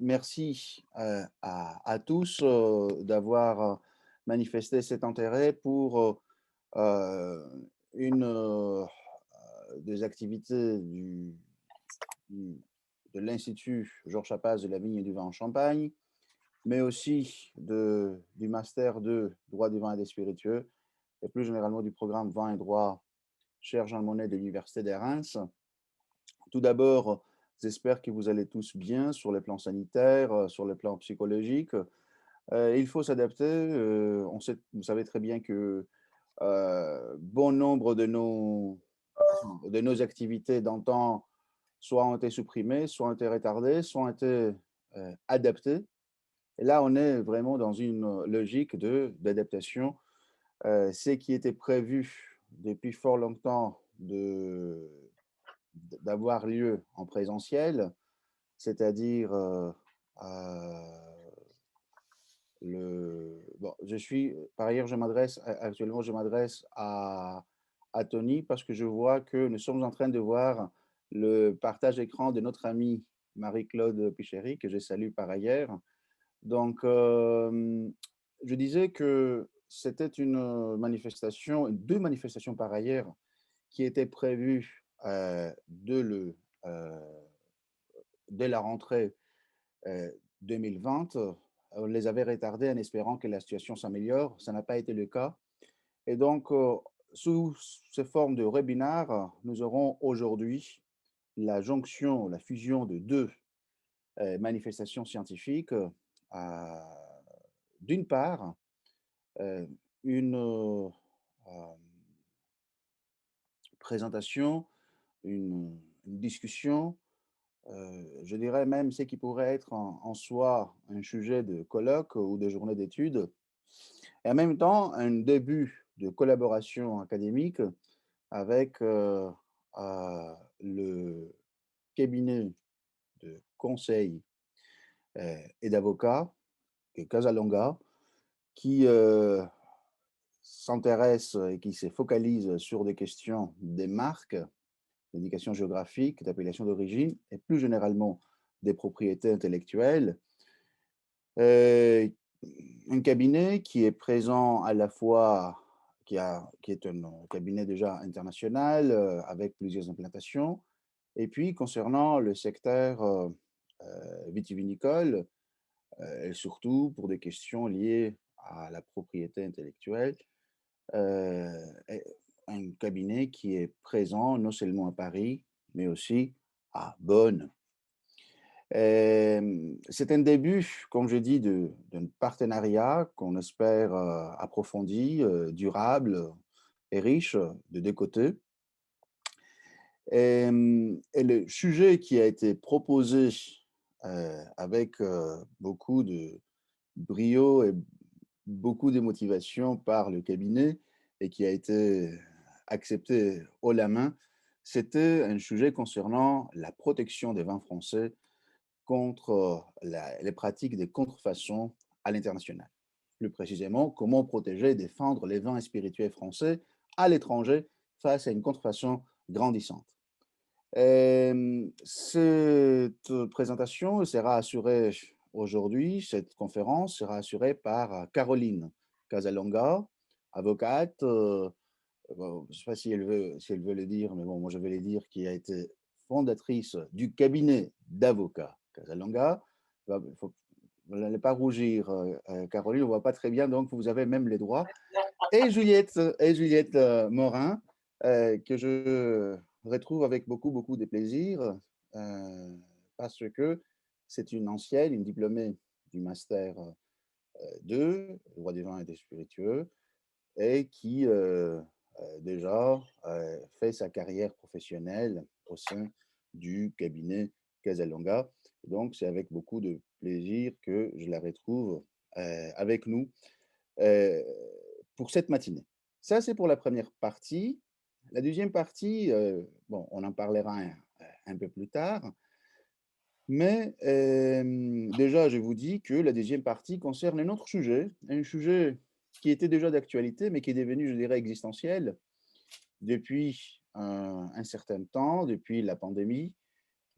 merci à tous d'avoir manifesté cet intérêt pour une des activités du- de l'Institut Georges Chapas de la Vigne et du Vin en Champagne, mais aussi du Master de Droit du vin et des spiritueux, et plus généralement du programme Vin et Droit cher Jean Monnet de l'Université de Reims. Tout d'abord, j'espère que vous allez tous bien sur le plan sanitaire, sur le plan psychologique. Il faut s'adapter. On sait, vous savez très bien que bon nombre de nos activités d'antan soit ont été supprimées, soit ont été retardées, soit ont été adaptées. Et là, on est vraiment dans une logique d'adaptation. Ce qui était prévu depuis fort longtemps d'avoir lieu en présentiel, c'est-à-dire bon, par ailleurs, actuellement, je m'adresse à Tony parce que je vois que nous sommes en train de voir le partage écran de notre amie Marie-Claude Picheri, que je salue par ailleurs. Donc, je disais que c'était une manifestation, deux manifestations par ailleurs, qui étaient prévues euh, dès la rentrée 2020. On les avait retardées en espérant que la situation s'améliore. Ça n'a pas été le cas. Et donc, sous ces formes de webinaire, nous aurons aujourd'hui la jonction, la fusion de deux manifestations scientifiques. D'une part, une présentation, une discussion, je dirais même ce qui pourrait être en soi un sujet de colloque ou de journée d'études, et en même temps un début de collaboration académique avec le cabinet de conseil et d'avocats, Casalonga, qui s'intéresse et qui se focalise sur des questions des marques, d'indications géographiques, d'appellation d'origine et plus généralement des propriétés intellectuelles. Euh, un cabinet qui est présent à la fois, qui est un cabinet déjà international avec plusieurs implantations, et puis concernant le secteur vitivinicole, et surtout pour des questions liées à la propriété intellectuelle, et un cabinet qui est présent non seulement à Paris, mais aussi à Bonn. C'est un début, comme je dis, d'un partenariat qu'on espère approfondi, durable et riche de deux côtés. Et le sujet qui a été proposé avec beaucoup de brio et beaucoup de motivation par le cabinet et qui a été accepté haut la main, c'était un sujet concernant la protection des vins français contre les pratiques des contrefaçons à l'international. Plus précisément, comment protéger et défendre les vins et spiritueux français à l'étranger face à une contrefaçon grandissante. Cette présentation sera assurée aujourd'hui, cette conférence sera assurée par Caroline Casalonga, avocate, bon, je ne sais pas si elle veut le dire, mais bon, moi je vais le dire, qui a été fondatrice du cabinet d'avocats Casalonga. Il faut, vous n'allez pas rougir, Caroline, on ne voit pas très bien, donc vous avez même les droits. Et Juliette Morin, que je retrouve avec beaucoup, beaucoup de plaisir, euh, parce que c'est une ancienne, une diplômée du Master 2, droit des vins et des spiritueux, et qui déjà fait sa carrière professionnelle au sein du cabinet Casalonga. Donc, c'est avec beaucoup de plaisir que je la retrouve avec nous euh, pour cette matinée. Ça, c'est pour la première partie. La deuxième partie, bon, on en parlera un peu plus tard, mais déjà, je vous dis que la deuxième partie concerne un autre sujet, un sujet qui était déjà d'actualité, mais qui est devenu, je dirais, existentiel depuis un certain temps, depuis la pandémie,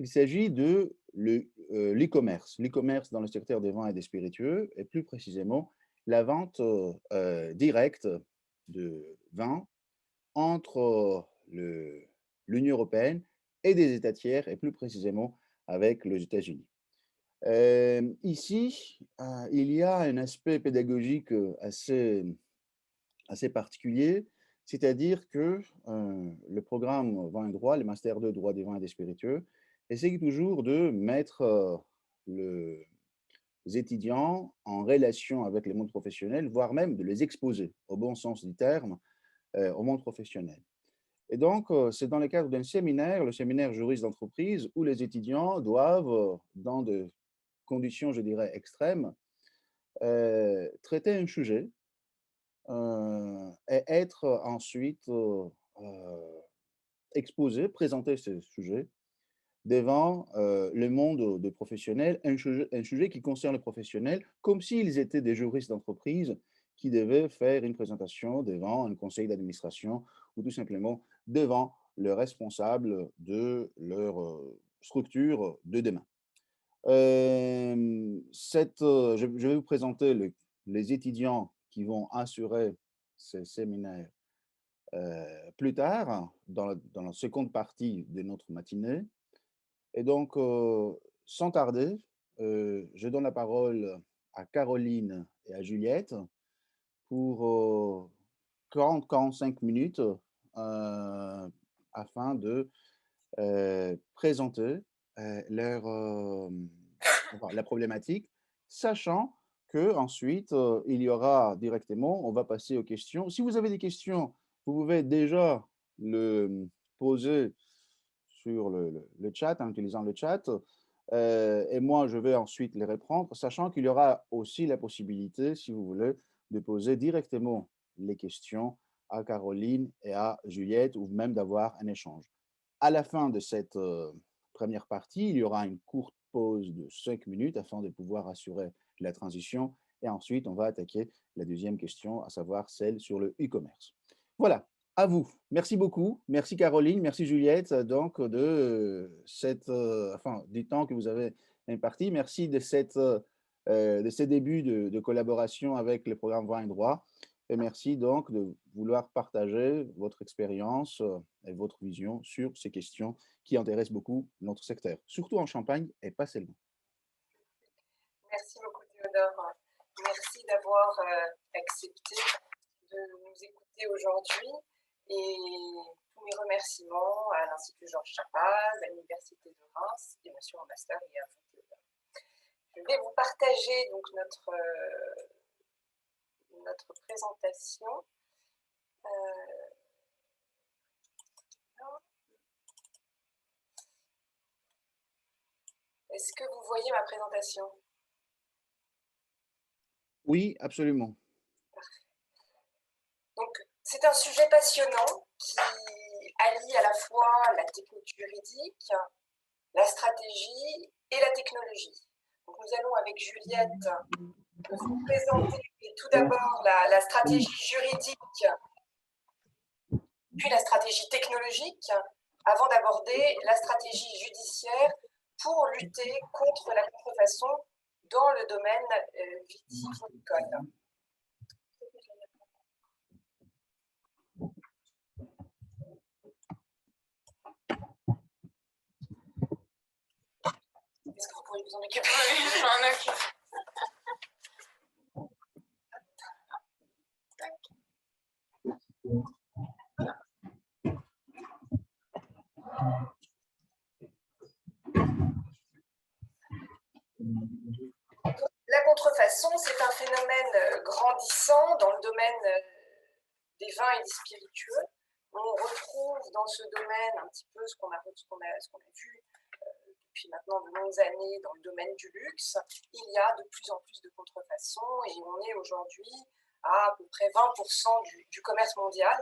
Il s'agit de l'e-commerce. L'e-commerce dans le secteur des vins et des spiritueux, et plus précisément la vente directe de vins entre l'Union européenne et des États tiers, et plus précisément avec les États-Unis. Ici, il y a un aspect pédagogique assez particulier, c'est-à-dire que le programme Vin et droit, le Master 2 droit des vins et des spiritueux, essaye toujours de mettre les étudiants en relation avec le monde professionnel, voire même de les exposer, au bon sens du terme, au monde professionnel. Et donc, c'est dans le cadre d'un séminaire, le séminaire juriste d'entreprise, où les étudiants doivent, dans des conditions, je dirais, extrêmes, traiter un sujet et être ensuite exposés, présenter ce sujet devant le monde des professionnels, un sujet qui concerne les professionnels, comme s'ils étaient des juristes d'entreprise qui devaient faire une présentation devant un conseil d'administration ou tout simplement devant le responsable de leur structure de demain. Je vais vous présenter les étudiants qui vont assurer ces séminaires plus tard, dans la seconde partie de notre matinée. Et donc, sans tarder, je donne la parole à Caroline et à Juliette pour 40-45 minutes afin de présenter enfin, la problématique, sachant qu'ensuite, il y aura directement, on va passer aux questions. Si vous avez des questions, vous pouvez déjà le poser sur le chat, en utilisant le chat, et moi, je vais ensuite les reprendre, sachant qu'il y aura aussi la possibilité, si vous voulez, de poser directement les questions à Caroline et à Juliette, ou même d'avoir un échange. À la fin de cette première partie, il y aura une courte pause de 5 minutes afin de pouvoir assurer la transition. Et ensuite, on va attaquer la deuxième question, à savoir celle sur le e-commerce. Voilà, à vous. Merci beaucoup. Merci Caroline, merci Juliette, donc enfin, du temps que vous avez imparti. Merci de ces débuts de collaboration avec le programme Vin et droit. Et merci donc de vouloir partager votre expérience et votre vision sur ces questions qui intéressent beaucoup notre secteur, surtout en Champagne et pas seulement. Merci beaucoup Théodore. Merci d'avoir accepté de nous écouter aujourd'hui et tous mes remerciements à l'Institut Georges Chapaz, à l'Université de Reims et bien sûr au Master et à vous Théodore. Je vais vous partager donc notre présentation. Est-ce que vous voyez ma présentation? Oui, absolument. Parfait. Donc, c'est un sujet passionnant qui allie à la fois la technique juridique, la stratégie et la technologie. Donc, nous allons avec Juliette vous présenter tout d'abord la stratégie juridique, puis la stratégie technologique, avant d'aborder la stratégie judiciaire pour lutter contre la contrefaçon dans le domaine vitivinicole. Est-ce que vous pourriez vous en occuper? Oui, je m'en occupe. La contrefaçon, c'est un phénomène grandissant dans le domaine des vins et des spiritueux. On retrouve dans ce domaine un petit peu ce qu'on a vu depuis maintenant de longues années dans le domaine du luxe. Il y a de plus en plus de contrefaçon et on est aujourd'hui à peu près 20% du commerce mondial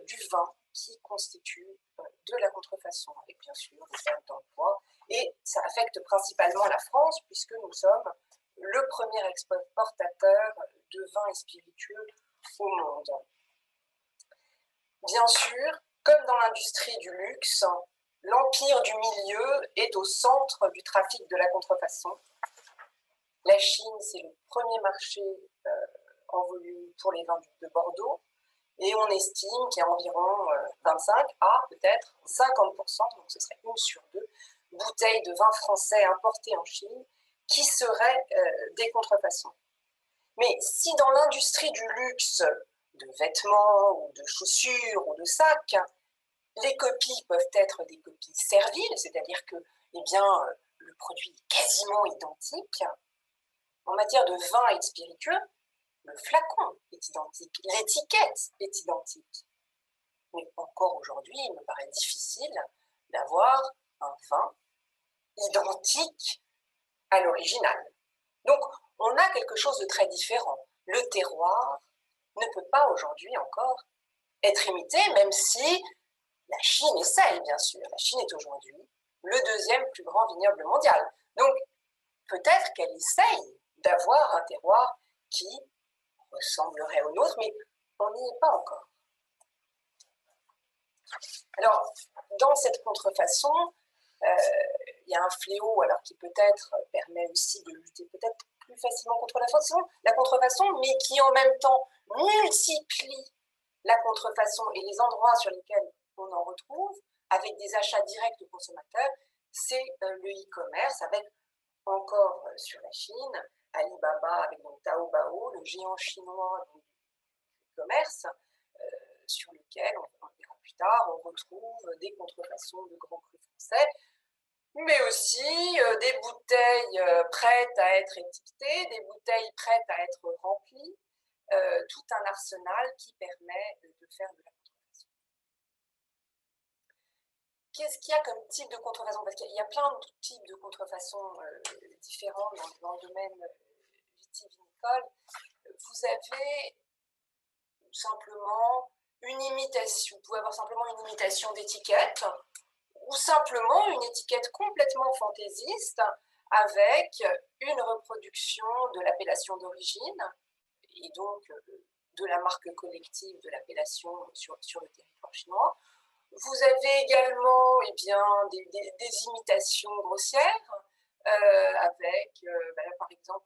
du vin qui constitue de la contrefaçon, avec bien sûr des pertes d'emploi. Et ça affecte principalement la France, puisque nous sommes le premier exportateur de vins et spiritueux au monde. Bien sûr, comme dans l'industrie du luxe, l'empire du milieu est au centre du trafic de la contrefaçon. La Chine, c'est le premier marché en volume pour les vins de Bordeaux, et on estime qu'il y a environ 25 à peut-être 50%, donc ce serait 1 sur 2, bouteilles de vin français importées en Chine qui seraient des contrefaçons. Mais si dans l'industrie du luxe, de vêtements ou de chaussures ou de sacs, les copies peuvent être des copies serviles, c'est-à-dire que eh bien, le produit est quasiment identique, en matière de vin et de spiritueux, le flacon est identique, l'étiquette est identique. Mais encore aujourd'hui, il me paraît difficile d'avoir un vin identique à l'original. Donc, on a quelque chose de très différent. Le terroir ne peut pas aujourd'hui encore être imité, même si la Chine essaye, bien sûr. La Chine est aujourd'hui le deuxième plus grand vignoble mondial. Donc, peut-être qu'elle essaye d'avoir un terroir qui ressemblerait au nôtre, mais on n'y est pas encore. Alors, dans cette contrefaçon, il y a un fléau alors qui peut-être permet aussi de lutter peut-être plus facilement contre la contrefaçon, mais qui en même temps multiplie la contrefaçon et les endroits sur lesquels on en retrouve avec des achats directs aux consommateurs, c'est le e-commerce avec encore sur la Chine, Alibaba avec donc Taobao, le géant chinois du e-commerce, sur lequel, on verra plus tard, on retrouve des contrefaçons de grands crus français, mais aussi des bouteilles prêtes à être étiquetées, des bouteilles prêtes à être remplies, tout un arsenal qui permet de faire de la contrefaçon. Qu'est-ce qu'il y a comme type de contrefaçon? Parce qu'il y a plein de types de contrefaçon différents dans le domaine vitivinicole. Vous avez simplement une imitation, vous pouvez avoir simplement une imitation d'étiquette, ou simplement une étiquette complètement fantaisiste avec une reproduction de l'appellation d'origine et donc de la marque collective de l'appellation sur le territoire chinois. Vous avez également des imitations grossières avec, par exemple,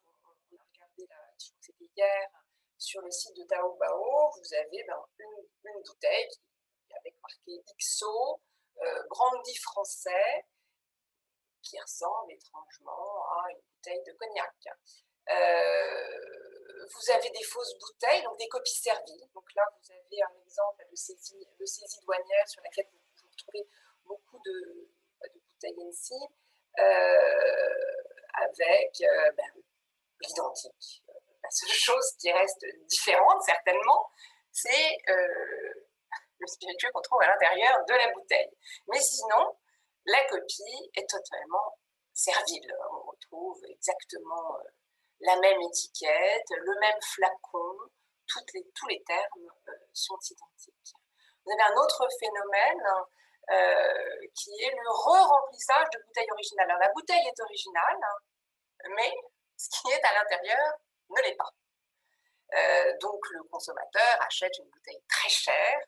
on a regardé, je crois que c'était hier, sur le site de Taobao, vous avez une bouteille avec marqué XO, brandy français, qui ressemble étrangement à une bouteille de cognac. Vous avez des fausses bouteilles, donc des copies serviles. Donc là, vous avez un exemple de saisie douanière sur laquelle vous retrouvez beaucoup de bouteilles NC avec l'identique. La seule chose qui reste différente, certainement, c'est le spiritueux qu'on trouve à l'intérieur de la bouteille. Mais sinon, la copie est totalement servile. On retrouve exactement la même étiquette, le même flacon, tous les termes sont identiques. Vous avez un autre phénomène qui est le re-remplissage de bouteilles originales. Alors, la bouteille est originale, mais ce qui est à l'intérieur ne l'est pas. Donc le consommateur achète une bouteille très chère,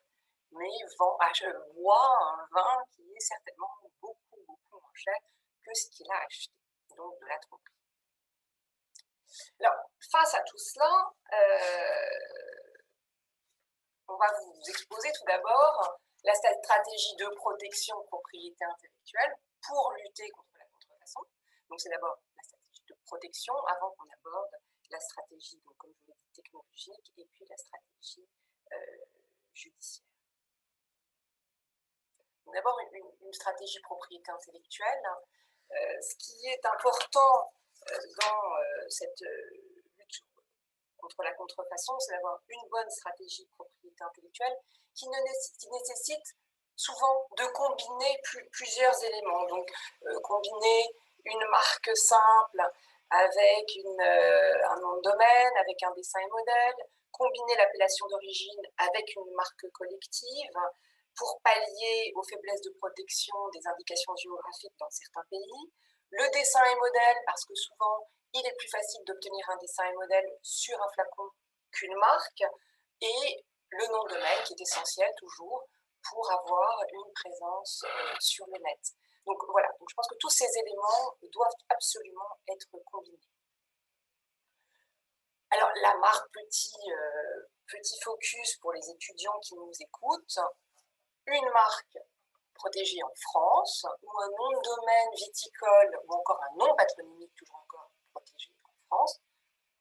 mais boit un vin qui est certainement beaucoup moins cher que ce qu'il a acheté, donc de la tromperie. Alors, face à tout cela, on va vous exposer tout d'abord la stratégie de protection propriété intellectuelle pour lutter contre la contrefaçon. Donc c'est d'abord la stratégie de protection avant qu'on aborde la stratégie, donc, comme je vous l'ai dit, technologique et puis la stratégie judiciaire. D'abord, une stratégie propriété intellectuelle. Ce qui est important dans cette lutte contre la contrefaçon, c'est d'avoir une bonne stratégie de propriété intellectuelle qui nécessite souvent de combiner plusieurs éléments. Donc, combiner une marque simple avec un nom de domaine, avec un dessin et modèle, combiner l'appellation d'origine avec une marque collective pour pallier aux faiblesses de protection des indications géographiques dans certains pays, le dessin et modèle, parce que souvent, il est plus facile d'obtenir un dessin et modèle sur un flacon qu'une marque, et le nom de domaine qui est essentiel toujours pour avoir une présence sur le net. Donc voilà, donc je pense que tous ces éléments doivent absolument être combinés. Alors la marque, petit focus pour les étudiants qui nous écoutent, une marque protégée en France ou un nom de domaine viticole ou encore un nom patronymique toujours encore protégé en France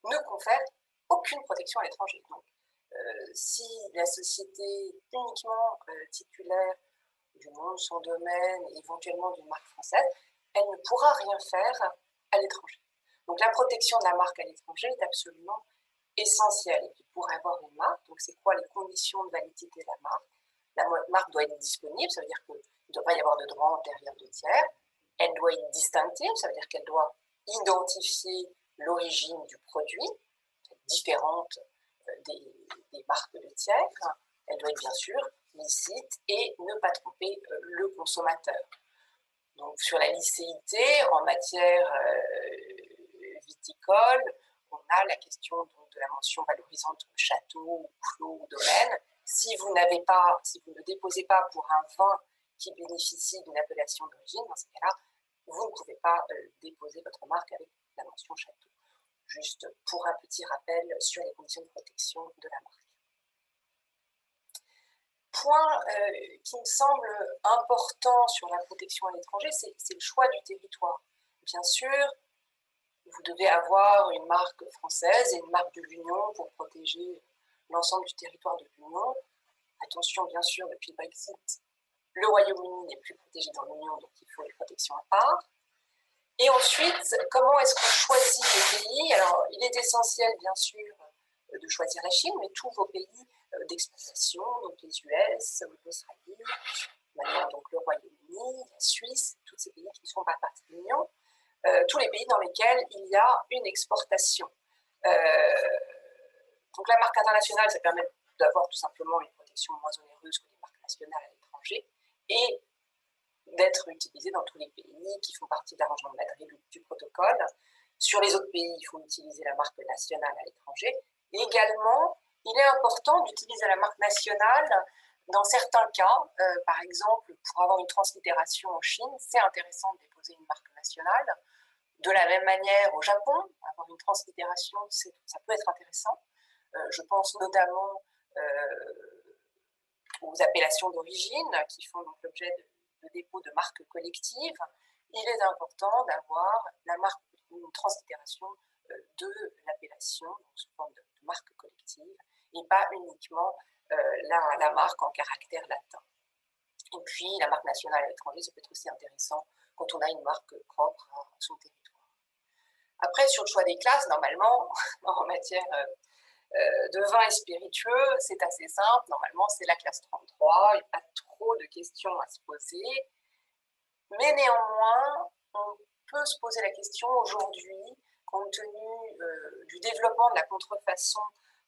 ne confère aucune protection à l'étranger. Donc si la société uniquement titulaire du nom de son domaine et éventuellement d'une marque française, elle ne pourra rien faire à l'étranger. Donc la protection de la marque à l'étranger est absolument essentielle. Et puis pour avoir une marque, donc c'est quoi les conditions de validité de la marque? La marque doit être disponible, ça veut dire qu'il ne doit pas y avoir de droit antérieur de tiers. Elle doit être distinctive, ça veut dire qu'elle doit identifier l'origine du produit, différente des marques de tiers. Elle doit être bien sûr licite et ne pas tromper le consommateur. Donc sur la licéité, en matière viticole, on a la question donc, de la mention valorisante château, clos ou domaine. Si vous ne déposez pas pour un vin qui bénéficie d'une appellation d'origine, dans ce cas-là, vous ne pouvez pas déposer votre marque avec la mention château. Juste pour un petit rappel sur les conditions de protection de la marque. Point qui me semble important sur la protection à l'étranger, c'est le choix du territoire. Bien sûr, vous devez avoir une marque française et une marque de l'Union pour protéger l'ensemble du territoire de l'Union. Attention, bien sûr, depuis le Brexit, le Royaume-Uni n'est plus protégé dans l'Union, donc il faut une protection à part. Et ensuite, comment est-ce qu'on choisit les pays? Alors, il est essentiel, bien sûr, de choisir la Chine, mais tous vos pays d'exportation, donc les US, l'Australie, maintenant donc le Royaume-Uni, la Suisse, tous ces pays qui ne sont pas partie de l'Union, tous les pays dans lesquels il y a une exportation. Donc la marque internationale, ça permet d'avoir tout simplement une protection moins onéreuse que les marques nationales à l'étranger et d'être utilisée dans tous les pays qui font partie de l'arrangement de Madrid ou du protocole. Sur les autres pays, il faut utiliser la marque nationale à l'étranger. Et également, il est important d'utiliser la marque nationale dans certains cas. Par exemple, pour avoir une translittération en Chine, c'est intéressant de déposer une marque nationale. De la même manière, au Japon, avoir une translittération, ça peut être intéressant. Je pense notamment aux appellations d'origine qui font donc l'objet de dépôt de marques collectives. Il est important d'avoir une translittération de l'appellation sous forme de marque collective et pas uniquement la marque en caractère latin. Et puis la marque nationale à l'étranger, ça peut être aussi intéressant quand on a une marque propre à son territoire. Après, sur le choix des classes, normalement, en matière de vin et spiritueux, c'est assez simple. Normalement, c'est la classe 33. Il n'y a pas trop de questions à se poser. Mais néanmoins, on peut se poser la question aujourd'hui, compte tenu du développement de la contrefaçon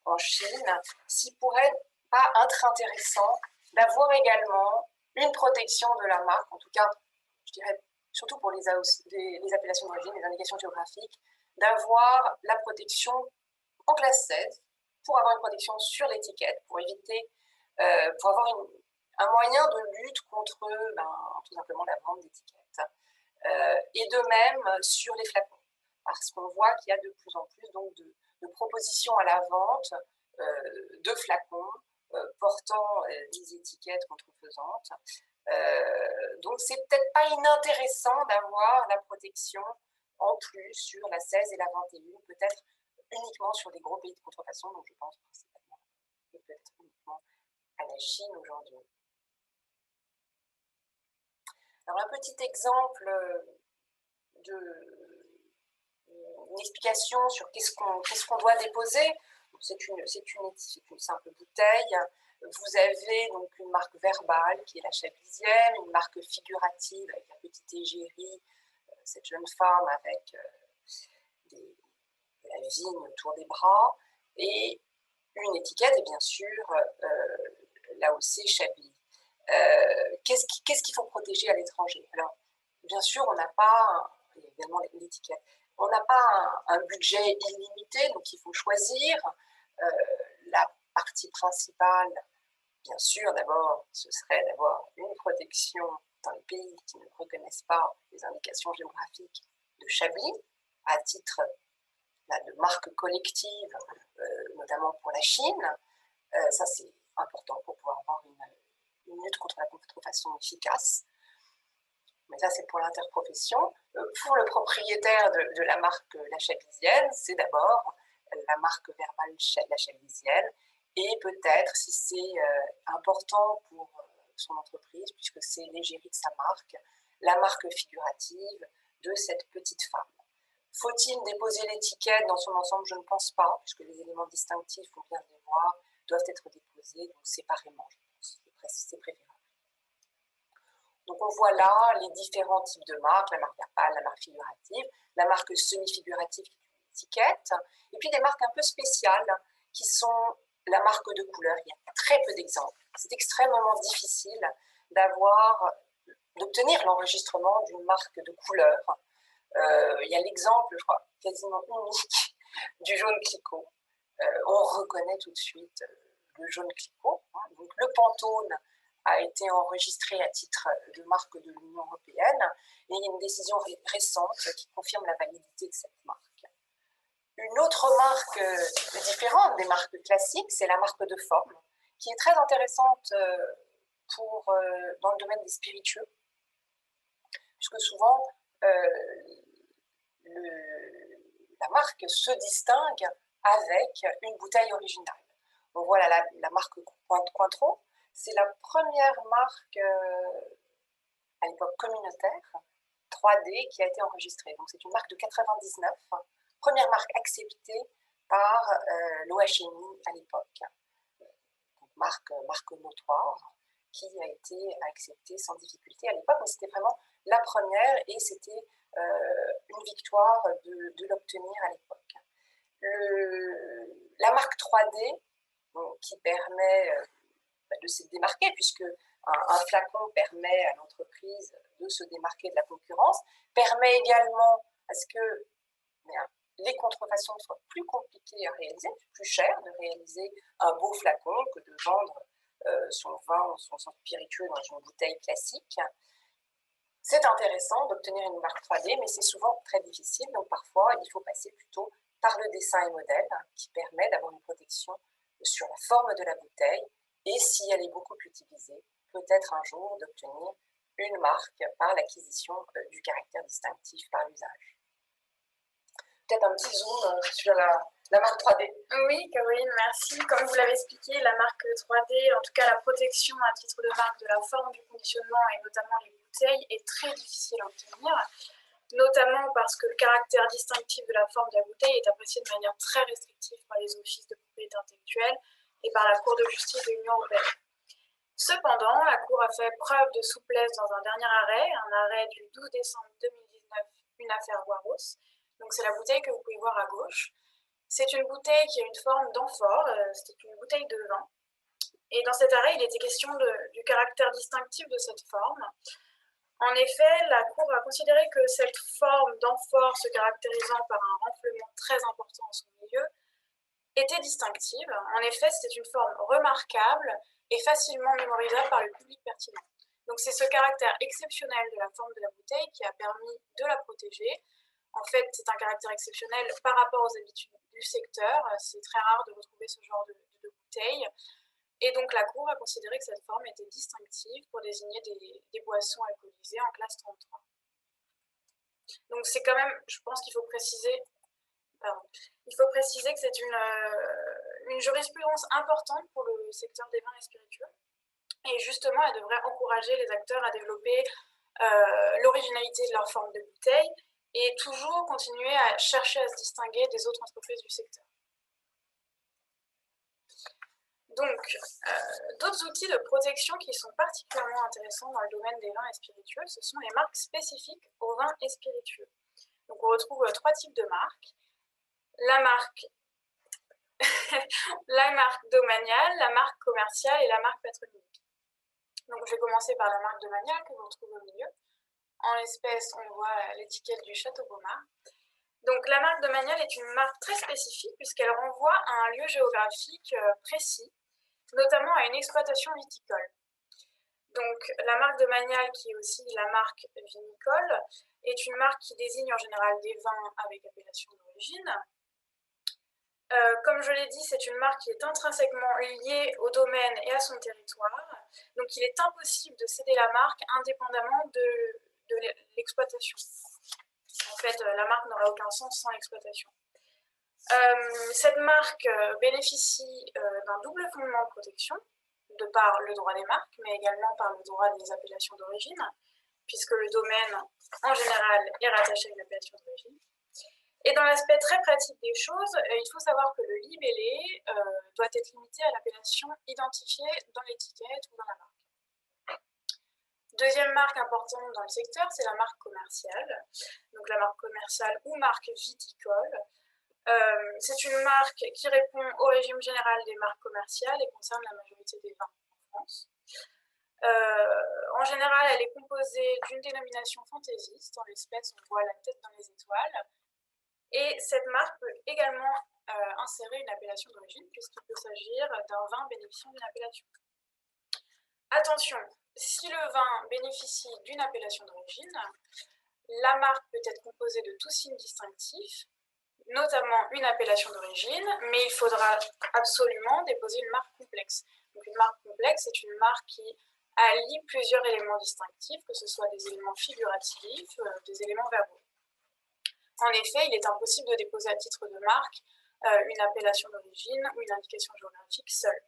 en Chine, s'il pourrait pas être intéressant d'avoir également une protection de la marque, en tout cas, je dirais surtout pour les appellations d'origine, les indications géographiques, d'avoir la protection en classe 16 pour avoir une protection sur l'étiquette, pour éviter, pour avoir un moyen de lutte contre tout simplement la vente d'étiquettes. Et de même sur les flacons, parce qu'on voit qu'il y a de plus en plus donc, de propositions à la vente de flacons portant des étiquettes contrefaisantes. Donc c'est peut-être pas inintéressant d'avoir la protection en plus sur la 16 et la 21, peut-être uniquement sur des gros pays de contrefaçon, donc je pense principalement et peut-être uniquement à la Chine aujourd'hui. Alors un petit exemple une explication sur qu'est-ce qu'on doit déposer. C'est une simple bouteille. Vous avez donc une marque verbale qui est la chablisienne, une marque figurative avec la petite égérie, cette jeune femme avec de la vigne autour des bras, et une étiquette, et bien sûr l'AOC Chablis. Qu'est-ce qu'il faut protéger à l'étranger? Alors, bien sûr, on n'a pas, évidemment l'étiquette, on n'a pas un budget illimité, donc il faut choisir. La partie principale Bien sûr, d'abord, ce serait d'avoir une protection dans les pays qui ne reconnaissent pas les indications géographiques de Chablis, à titre de marque collective, notamment pour la Chine. Ça, c'est important pour pouvoir avoir une lutte contre la contrefaçon efficace. Mais ça, c'est pour l'interprofession. Pour le propriétaire de la marque La Chablisienne, c'est d'abord la marque verbale La Chablisienne, et peut-être, si c'est important pour son entreprise, puisque c'est l'égérie de sa marque, la marque figurative de cette petite femme. Faut-il déposer l'étiquette dans son ensemble? Je ne pense pas, puisque les éléments distinctifs, on vient de les voir, doivent être déposés donc séparément, je pense. C'est préférable. Donc on voit là les différents types de marques, la marque verbale, la marque figurative, la marque semi-figurative qui est une étiquette, et puis des marques un peu spéciales qui sont la marque de couleur. Il y a très peu d'exemples. C'est extrêmement difficile d'obtenir l'enregistrement d'une marque de couleur. Il y a l'exemple, je crois, quasiment unique du jaune Clicquot. On reconnaît tout de suite le jaune Clicquot. Hein. Donc le Pantone a été enregistré à titre de marque de l'Union européenne, et il y a une décision récente qui confirme la validité de cette marque. Une autre marque différente des marques classiques, c'est la marque de forme, qui est très intéressante dans le domaine des spiritueux, puisque souvent la marque se distingue avec une bouteille originale. Donc voilà la marque Cointreau, c'est la première marque à l'époque communautaire 3D qui a été enregistrée. Donc c'est une marque de 99, première marque acceptée par l'OHMI à l'époque. Marque notoire qui a été acceptée sans difficulté à l'époque, mais c'était vraiment la première et c'était une victoire de l'obtenir à l'époque. La marque 3D, donc, qui permet de se démarquer, puisque un flacon permet à l'entreprise de se démarquer de la concurrence, permet également à ce que les contrefaçons soient plus compliquées à réaliser, plus cher de réaliser un beau flacon que de vendre son vin ou son spiritueux dans une bouteille classique. C'est intéressant d'obtenir une marque 3D, mais c'est souvent très difficile, donc parfois il faut passer plutôt par le dessin et modèle, qui permet d'avoir une protection sur la forme de la bouteille, et si elle est beaucoup utilisée, peut-être un jour d'obtenir une marque par l'acquisition du caractère distinctif par l'usage. Peut-être un petit zoom sur la marque 3D. Oui, Caroline, merci. Comme vous l'avez expliqué, la marque 3D, en tout cas la protection à titre de marque de la forme du conditionnement et notamment les bouteilles, est très difficile à obtenir, notamment parce que le caractère distinctif de la forme de la bouteille est apprécié de manière très restrictive par les offices de propriété intellectuelle et par la Cour de justice de l'Union européenne. Cependant, la Cour a fait preuve de souplesse dans un dernier arrêt, un arrêt du 12 décembre 2019, une affaire Waros. Donc c'est la bouteille que vous pouvez voir à gauche. C'est une bouteille qui a une forme d'amphore, c'est une bouteille de vin. Et dans cet arrêt, il était question du caractère distinctif de cette forme. En effet, la Cour a considéré que cette forme d'amphore, se caractérisant par un renflement très important en son milieu, était distinctive. En effet, c'était une forme remarquable et facilement mémorisable par le public pertinent. Donc c'est ce caractère exceptionnel de la forme de la bouteille qui a permis de la protéger. En fait, c'est un caractère exceptionnel par rapport aux habitudes du secteur. C'est très rare de retrouver ce genre de bouteille. Et donc la Cour a considéré que cette forme était distinctive pour désigner des boissons alcoolisées en classe 33. Donc c'est quand même, je pense qu'il faut préciser, que c'est une jurisprudence importante pour le secteur des vins et spiritueux. Et justement, elle devrait encourager les acteurs à développer l'originalité de leur forme de bouteille et toujours continuer à chercher à se distinguer des autres entreprises du secteur. Donc, d'autres outils de protection qui sont particulièrement intéressants dans le domaine des vins et spiritueux, ce sont les marques spécifiques aux vins et spiritueux. Donc, on retrouve trois types de marques. La marque domaniale, la marque commerciale et la marque patronymique. Donc, je vais commencer par la marque domaniale que vous retrouvez au milieu. En l'espèce, on voit l'étiquette du Château Beaumard. Donc, la marque domaniale est une marque très spécifique puisqu'elle renvoie à un lieu géographique précis. notamment à une exploitation viticole. Donc la marque de Magnal, qui est aussi la marque vinicole, est une marque qui désigne en général des vins avec appellation d'origine. Comme je l'ai dit, c'est une marque qui est intrinsèquement liée au domaine et à son territoire. Donc il est impossible de céder la marque indépendamment de l'exploitation. En fait, la marque n'aura aucun sens sans l'exploitation. Cette marque bénéficie d'un double fondement de protection, de par le droit des marques, mais également par le droit des appellations d'origine, puisque le domaine, en général, est rattaché à une appellation d'origine. Et dans l'aspect très pratique des choses, il faut savoir que le libellé doit être limité à l'appellation identifiée dans l'étiquette ou dans la marque. Deuxième marque importante dans le secteur, c'est la marque commerciale. Donc la marque commerciale ou marque viticole. C'est une marque qui répond au régime général des marques commerciales et concerne la majorité des vins en France. En général, elle est composée d'une dénomination fantaisiste. En l'espèce, on voit la tête dans les étoiles. Et cette marque peut également insérer une appellation d'origine, puisqu'il peut s'agir d'un vin bénéficiant d'une appellation. Attention, si le vin bénéficie d'une appellation d'origine, la marque peut être composée de tout signe distinctif, notamment une appellation d'origine, mais il faudra absolument déposer une marque complexe. Donc une marque complexe, c'est une marque qui allie plusieurs éléments distinctifs, que ce soit des éléments figuratifs, des éléments verbaux. En effet, il est impossible de déposer à titre de marque une appellation d'origine ou une indication géographique seule.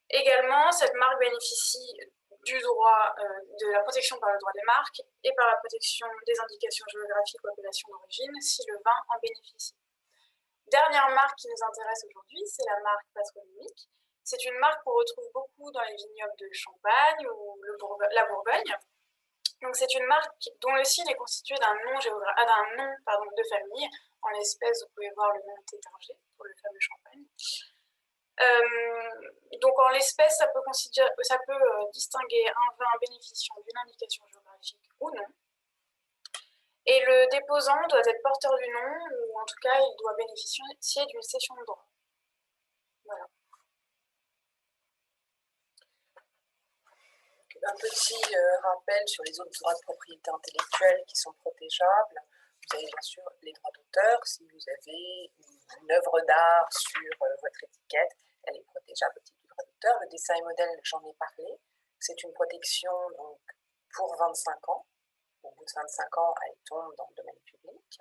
Également, cette marque bénéficie du droit de la protection par le droit des marques et par la protection des indications géographiques ou appellations d'origine si le vin en bénéficie. Dernière marque qui nous intéresse aujourd'hui, c'est la marque patronymique. C'est une marque qu'on retrouve beaucoup dans les vignobles de Champagne ou la Bourgogne. Donc c'est une marque dont le signe est constitué d'un nom, de famille. En l'espèce, vous pouvez voir le nom Tétinger pour le fameux Champagne. Donc en l'espèce, ça peut distinguer un vin bénéficiant d'une indication géographique ou non. Et le déposant doit être porteur du nom, ou en tout cas, il doit bénéficier d'une cession de droit. Voilà. Un petit rappel sur les autres droits de propriété intellectuelle qui sont protégeables. Vous avez bien sûr les droits d'auteur. Si vous avez une œuvre d'art sur votre étiquette, elle est protégeable au titre du droit d'auteur. Le dessin et modèle, j'en ai parlé. C'est une protection donc, pour 25 ans. Au bout de 25 ans, elle tombe dans le domaine public.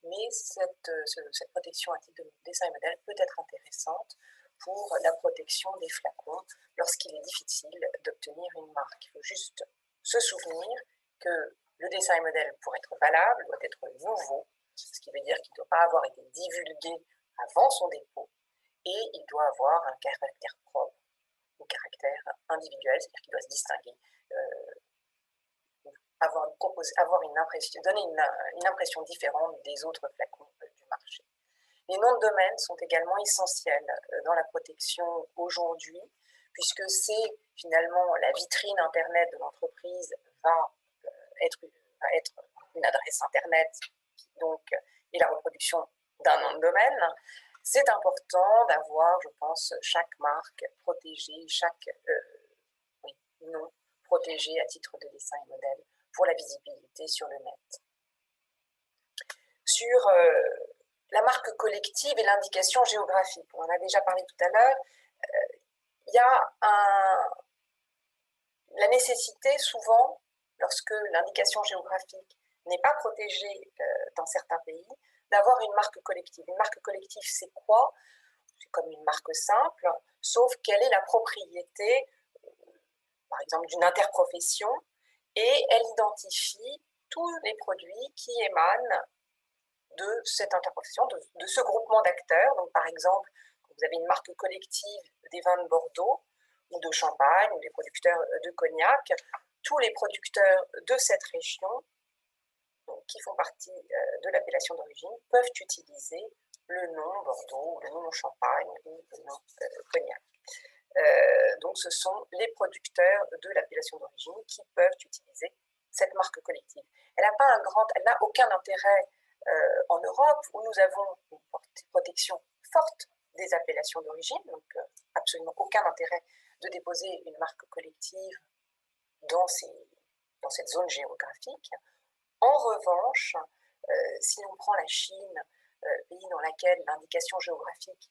Mais cette protection à titre de dessin et modèle peut être intéressante pour la protection des flacons lorsqu'il est difficile d'obtenir une marque. Il faut juste se souvenir que le dessin et modèle, pour être valable, doit être nouveau, ce qui veut dire qu'il ne doit pas avoir été divulgué avant son dépôt, et il doit avoir un caractère propre ou caractère individuel, c'est-à-dire qu'il doit se distinguer, donner une impression différente des autres flacons du marché. Les noms de domaine sont également essentiels dans la protection aujourd'hui, puisque c'est finalement la vitrine Internet de l'entreprise va être une adresse Internet qui donc est la reproduction d'un nom de domaine. C'est important d'avoir, je pense, chaque marque protégée, chaque nom protégé à titre de dessin et modèle pour la visibilité sur le net. Sur la marque collective et l'indication géographique. On en a déjà parlé tout à l'heure. Il y a la nécessité souvent, lorsque l'indication géographique n'est pas protégée dans certains pays, d'avoir une marque collective. Une marque collective, c'est quoi? C'est comme une marque simple, sauf qu'elle est la propriété, par exemple, d'une interprofession, et elle identifie tous les produits qui émanent de cette interprofession, de ce groupement d'acteurs. Donc, par exemple, quand vous avez une marque collective des vins de Bordeaux ou de Champagne ou des producteurs de cognac, tous les producteurs de cette région, donc, qui font partie de l'appellation d'origine, peuvent utiliser le nom Bordeaux, ou le nom Champagne ou le nom cognac. Donc, ce sont les producteurs de l'appellation d'origine qui peuvent utiliser cette marque collective. Elle n'a aucun intérêt en Europe, où nous avons une protection forte des appellations d'origine, donc absolument aucun intérêt de déposer une marque collective dans cette zone géographique. En revanche, si l'on prend la Chine, pays dans lequel l'indication géographique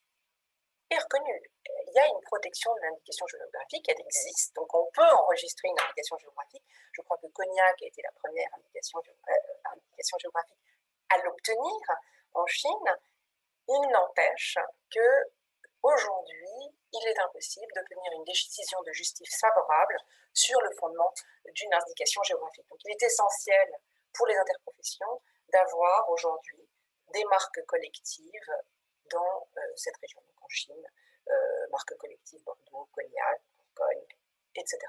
est reconnue, il y a une protection de l'indication géographique, elle existe, donc on peut enregistrer une indication géographique. Je crois que Cognac a été la première indication géographique à l'obtenir en Chine. Il n'empêche que aujourd'hui, il est impossible d'obtenir une décision de justice favorable sur le fondement d'une indication géographique. Donc il est essentiel pour les interprofessions d'avoir aujourd'hui des marques collectives dans cette région, donc en Chine, marques collectives Bordeaux, Cognac, Bourgogne, etc.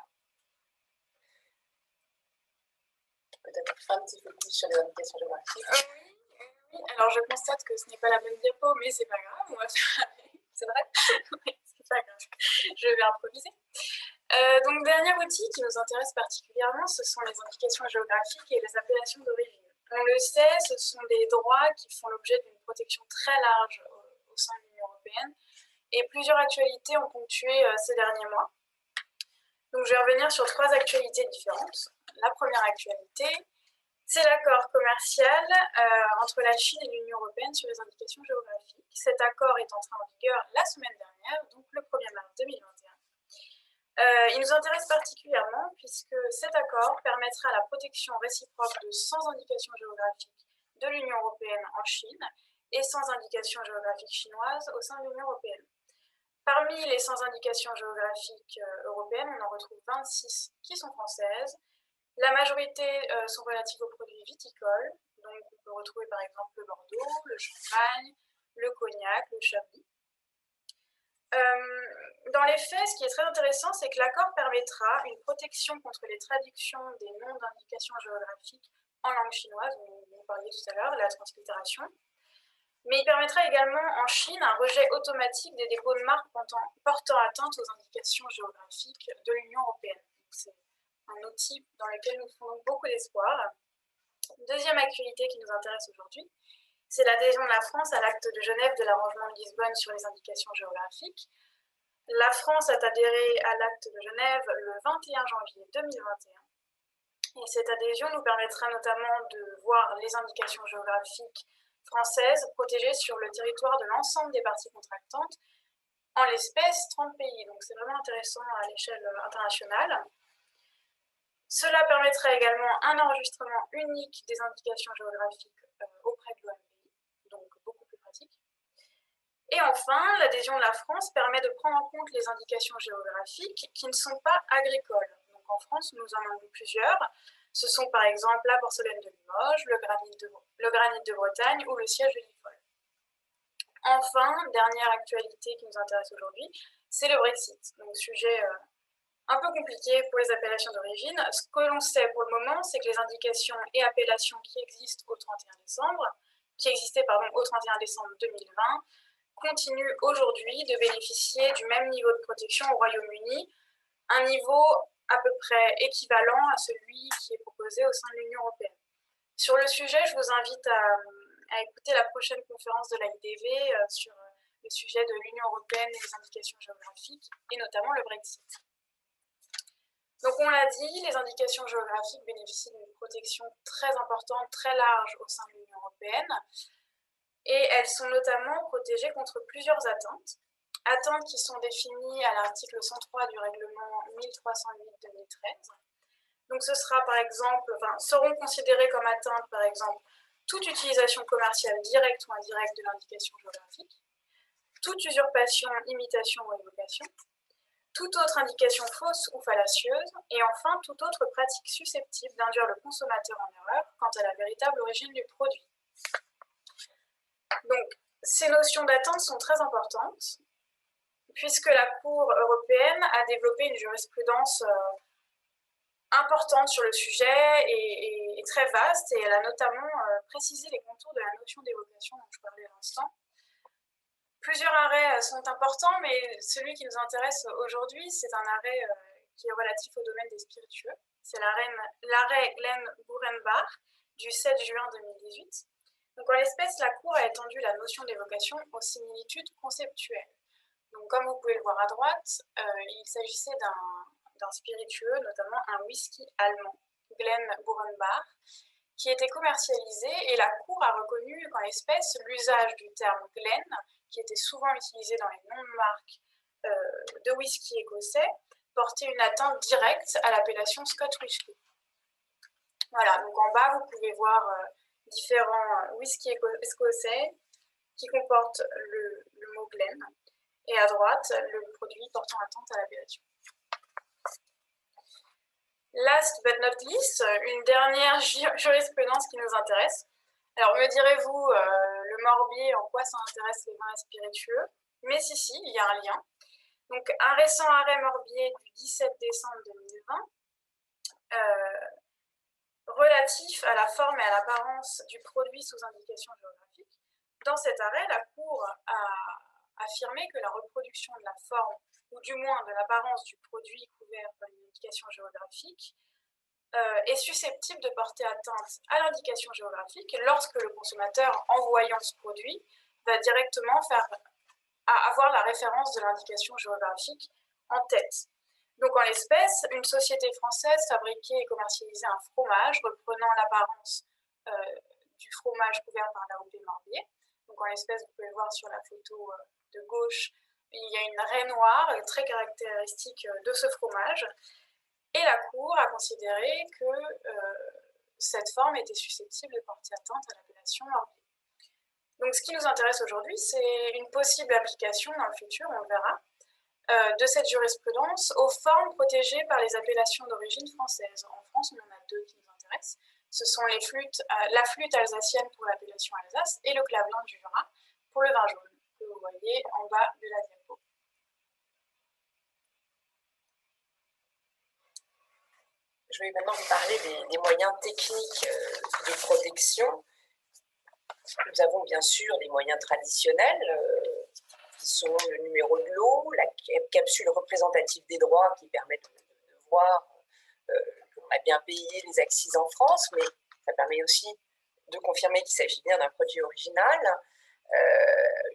Peut-être un petit peu plus sur les indications géographiques. Oui, alors je constate que ce n'est pas la bonne diapo, mais c'est pas grave, on va faire avec. C'est vrai? Oui, c'est pas grave, je vais improviser. Donc, dernier outil qui nous intéresse particulièrement, ce sont les indications géographiques et les appellations d'origine. On le sait, ce sont des droits qui font l'objet d'une protection très large au sein de l'Union européenne, et plusieurs actualités ont ponctué ces derniers mois. Donc, je vais revenir sur 3 actualités différentes. La première actualité, c'est l'accord commercial entre la Chine et l'Union européenne sur les indications géographiques. Cet accord est entré en vigueur la semaine dernière, donc le 1er mars 2021. Il nous intéresse particulièrement puisque cet accord permettra la protection réciproque de 100 indications géographiques de l'Union européenne en Chine et 100 indications géographiques chinoises au sein de l'Union européenne. Parmi les 100 indications géographiques européennes, on en retrouve 26 qui sont françaises. La majorité sont relatives aux produits viticoles, donc on peut retrouver par exemple le Bordeaux, le Champagne, le Cognac, le Chablis. Dans les faits, ce qui est très intéressant, c'est que l'accord permettra une protection contre les traductions des noms d'indications géographiques en langue chinoise, vous parliez tout à l'heure, de la translittération. Mais il permettra également en Chine un rejet automatique des dépôts de marques portant atteinte aux indications géographiques de l'Union européenne. C'est un outil dans lequel nous fondons beaucoup d'espoir. Deuxième actualité qui nous intéresse aujourd'hui, c'est l'adhésion de la France à l'acte de Genève de l'arrangement de Lisbonne sur les indications géographiques. La France a adhéré à l'acte de Genève le 21 janvier 2021. Et cette adhésion nous permettra notamment de voir les indications géographiques françaises protégées sur le territoire de l'ensemble des parties contractantes, en l'espèce 30 pays. Donc c'est vraiment intéressant à l'échelle internationale. Cela permettra également un enregistrement unique des indications géographiques auprès de l'OMPI, donc beaucoup plus pratique. Et enfin, l'adhésion de la France permet de prendre en compte les indications géographiques qui ne sont pas agricoles. Donc en France, nous en avons plusieurs. Ce sont par exemple la porcelaine de Limoges, le granit de Bretagne ou le siège de l'IFOL. Enfin, dernière actualité qui nous intéresse aujourd'hui, c'est le Brexit. Donc sujet un peu compliqué pour les appellations d'origine. Ce que l'on sait pour le moment, c'est que les indications et appellations qui existaient au 31 décembre 2020, continuent aujourd'hui de bénéficier du même niveau de protection au Royaume-Uni, un niveau à peu près équivalent à celui qui est proposé au sein de l'Union européenne. Sur le sujet, je vous invite à écouter la prochaine conférence de l'AIDV sur le sujet de l'Union européenne et les indications géographiques, et notamment le Brexit. Donc on l'a dit, les indications géographiques bénéficient d'une protection très importante, très large au sein de l'Union européenne, et elles sont notamment protégées contre plusieurs atteintes. Atteintes qui sont définies à l'article 103 du règlement 1308-2013. Donc ce sera par exemple, seront considérées comme atteintes par exemple toute utilisation commerciale directe ou indirecte de l'indication géographique, toute usurpation, imitation ou évocation, toute autre indication fausse ou fallacieuse, et enfin toute autre pratique susceptible d'induire le consommateur en erreur quant à la véritable origine du produit. Donc, ces notions d'atteinte sont très importantes, puisque la Cour européenne a développé une jurisprudence importante sur le sujet et très vaste, et elle a notamment précisé les contours de la notion d'évocation dont je parlais à l'instant. Plusieurs arrêts sont importants, mais celui qui nous intéresse aujourd'hui, c'est un arrêt qui est relatif au domaine des spiritueux. C'est l'arrêt Glenn-Burenbach du 7 juin 2018. Donc en l'espèce, la Cour a étendu la notion d'évocation aux similitudes conceptuelles. Donc comme vous pouvez le voir à droite, il s'agissait d'un spiritueux, notamment un whisky allemand, Glenn-Burenbach, qui était commercialisé, et la Cour a reconnu qu'en l'espèce, l'usage du terme Glen, qui était souvent utilisé dans les noms de marques de whisky écossais, portait une atteinte directe à l'appellation Scotch Whisky. Voilà, donc en bas, vous pouvez voir différents whisky écossais qui comportent le mot Glen, et à droite, le produit portant atteinte à l'appellation. Last but not least, une dernière jurisprudence qui nous intéresse. Alors, me direz-vous, le Morbier, en quoi ça intéresse les vins spiritueux? Mais si, il y a un lien. Donc, un récent arrêt Morbier du 17 décembre 2020, relatif à la forme et à l'apparence du produit sous indication géographique. Dans cet arrêt, la Cour a affirmé que la reproduction de la forme, ou du moins de l'apparence du produit couvert par une indication géographique, est susceptible de porter atteinte à l'indication géographique lorsque le consommateur, en voyant ce produit, va directement avoir la référence de l'indication géographique en tête. Donc en l'espèce, une société française fabriquait et commercialisait un fromage reprenant l'apparence du fromage couvert par l'AOP Morbier. Donc en l'espèce, vous pouvez le voir sur la photo de gauche, il y a une raie noire très caractéristique de ce fromage. Et la Cour a considéré que cette forme était susceptible de porter atteinte à l'appellation Morbier. Donc ce qui nous intéresse aujourd'hui, c'est une possible application dans le futur, on le verra, de cette jurisprudence aux formes protégées par les appellations d'origine française. En France, on en a deux qui nous intéressent. Ce sont la flûte alsacienne pour l'appellation Alsace et le clavelin du Jura pour le vin jaune, que vous voyez en bas de la diapo. Je vais maintenant vous parler des moyens techniques de protection. Nous avons bien sûr les moyens traditionnels, qui sont le numéro de lot, la capsule représentative des droits qui permet de voir qu'on a bien payé les accises en France, mais ça permet aussi de confirmer qu'il s'agit bien d'un produit original.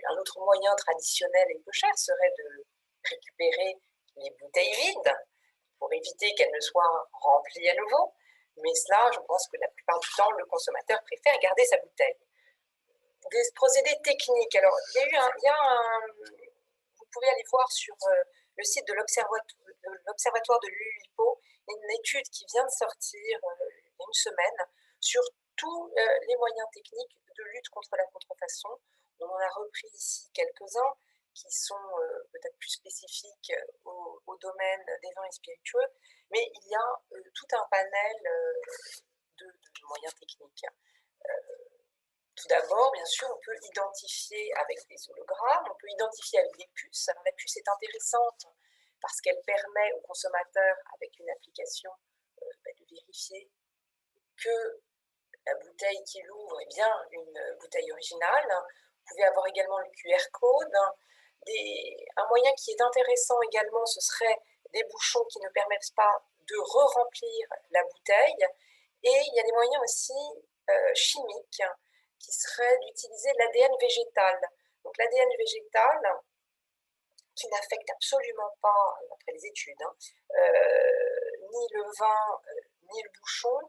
Un autre moyen traditionnel et peu cher serait de récupérer les bouteilles vides pour éviter qu'elles ne soient remplies à nouveau. Mais cela, je pense que la plupart du temps, le consommateur préfère garder sa bouteille. Des procédés techniques. Alors, vous pouvez aller voir sur le site de l'Observatoire de l'UIPO une étude qui vient de sortir il y a une semaine sur tous les moyens techniques de lutte contre la contrefaçon. On en a repris ici quelques-uns qui sont peut-être plus spécifiques au domaine des vins et spiritueux, mais il y a tout un panel de moyens techniques. Tout d'abord, bien sûr, on peut identifier avec des hologrammes, on peut identifier avec des puces. Alors, la puce est intéressante parce qu'elle permet au consommateur, avec une application, de vérifier que la bouteille qu'il ouvre est bien une bouteille originale. Vous pouvez avoir également le QR code. Un moyen qui est intéressant également, ce serait des bouchons qui ne permettent pas de re-remplir la bouteille. Et il y a des moyens aussi chimiques qui serait d'utiliser l'ADN végétal. Donc l'ADN végétal, qui n'affecte absolument pas, d'après les études, ni le vin, ni le bouchon,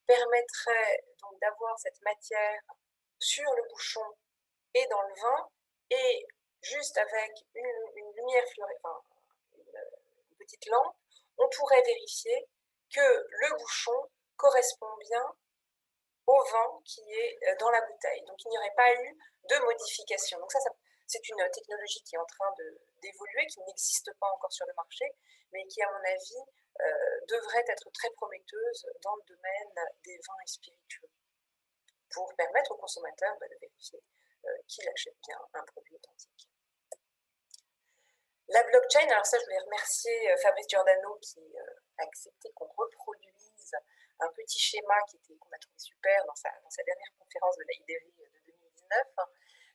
permettrait donc d'avoir cette matière sur le bouchon et dans le vin, et juste avec une lumière fluorescente, une petite lampe, on pourrait vérifier que le bouchon correspond bien au vin qui est dans la bouteille. Donc il n'y aurait pas eu de modification. Donc ça c'est une technologie qui est en train d'évoluer, qui n'existe pas encore sur le marché, mais qui, à mon avis, devrait être très prometteuse dans le domaine des vins et spiritueux, pour permettre aux consommateurs de vérifier qu'il achète bien un produit authentique. La blockchain, alors ça je voulais remercier Fabrice Giordano qui a accepté qu'on reproduise un petit schéma qu'on a trouvé super dans sa dernière conférence de la IDERI de 2019.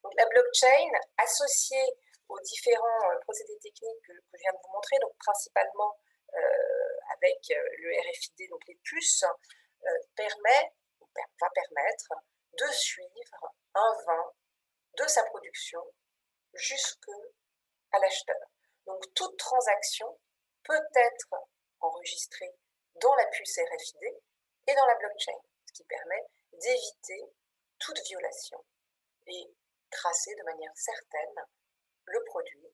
Donc, la blockchain, associée aux différents procédés techniques que je viens de vous montrer, donc principalement avec le RFID, donc les puces, va permettre de suivre un vin de sa production jusqu'à l'acheteur. Donc toute transaction peut être enregistrée dans la puce RFID et dans la blockchain, ce qui permet d'éviter toute violation et tracer de manière certaine le produit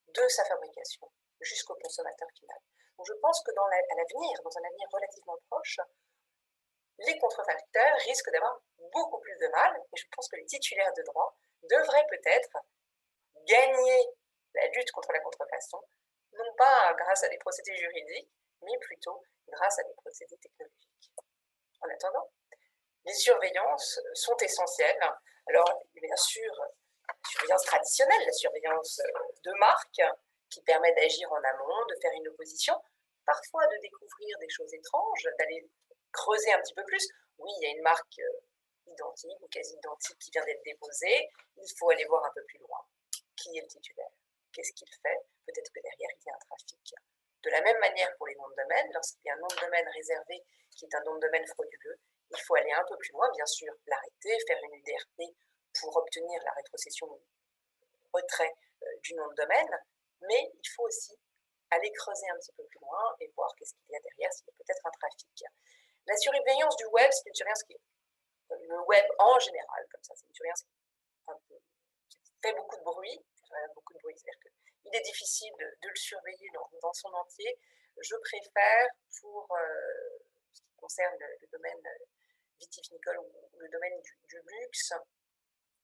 de sa fabrication jusqu'au consommateur final. Donc je pense que à l'avenir, dans un avenir relativement proche, les contrefacteurs risquent d'avoir beaucoup plus de mal, et je pense que les titulaires de droit devraient peut-être gagner la lutte contre la contrefaçon, non pas grâce à des procédés juridiques, mais plutôt grâce à des procédés technologiques. En attendant, les surveillances sont essentielles. Alors, bien sûr, la surveillance traditionnelle, la surveillance de marque, qui permet d'agir en amont, de faire une opposition, parfois de découvrir des choses étranges, d'aller creuser un petit peu plus. Oui, il y a une marque identique ou quasi identique qui vient d'être déposée, il faut aller voir un peu plus loin. Qui est le titulaire? Qu'est-ce qu'il fait? Peut-être que derrière, il y a un trafic. De la même manière pour les noms de domaine, lorsqu'il y a un nom de domaine réservé qui est un nom de domaine frauduleux, il faut aller un peu plus loin, bien sûr, l'arrêter, faire une UDRP pour obtenir la rétrocession ou retrait du nom de domaine, mais il faut aussi aller creuser un petit peu plus loin et voir qu'est-ce qu'il y a derrière, s'il y a peut-être un trafic. La surveillance du web, c'est une surveillance qui est le web en général, comme ça, c'est une surveillance qui fait beaucoup de bruit, c'est-à-dire qu'il est difficile de le surveiller dans son entier. Je préfère, pour ce qui concerne le domaine vitivinicole ou le domaine du luxe,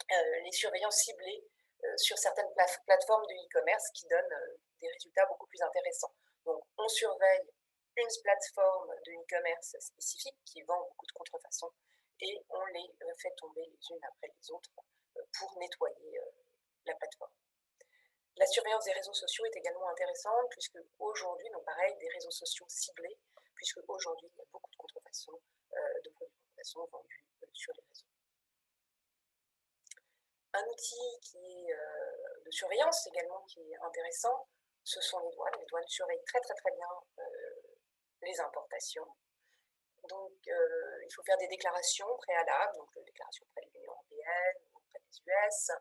les surveillances ciblées sur certaines plateformes de e-commerce qui donnent des résultats beaucoup plus intéressants. Donc, on surveille une plateforme de e-commerce spécifique qui vend beaucoup de contrefaçons et on les fait tomber les unes après les autres pour nettoyer la plateforme. La surveillance des réseaux sociaux est également intéressante puisque aujourd'hui, donc pareil, des réseaux sociaux ciblés, puisque aujourd'hui, il y a beaucoup de contrefaçons, de produits de contrefaçon vendus sur les réseaux. Un outil qui est de surveillance également qui est intéressant, ce sont les douanes. Les douanes surveillent très bien les importations. Donc il faut faire des déclarations préalables, donc des déclarations auprès de l'Union européenne, auprès des US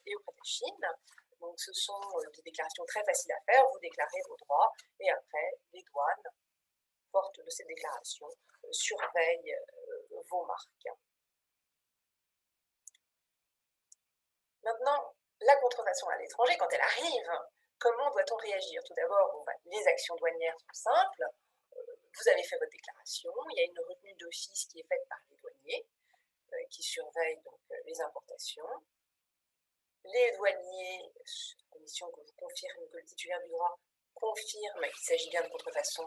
et auprès de la Chine. Donc ce sont des déclarations très faciles à faire, vous déclarez vos droits et après les douanes, fortes de ces déclarations, surveillent vos marques. Maintenant, la contrefaçon à l'étranger, quand elle arrive, comment doit-on réagir? Tout d'abord, les actions douanières sont simples. Vous avez fait votre déclaration, il y a une retenue d'office qui est faite par les douaniers qui surveillent donc les importations. Les douaniers, à condition que vous confirmez que le titulaire du droit confirme qu'il s'agit bien de contrefaçon,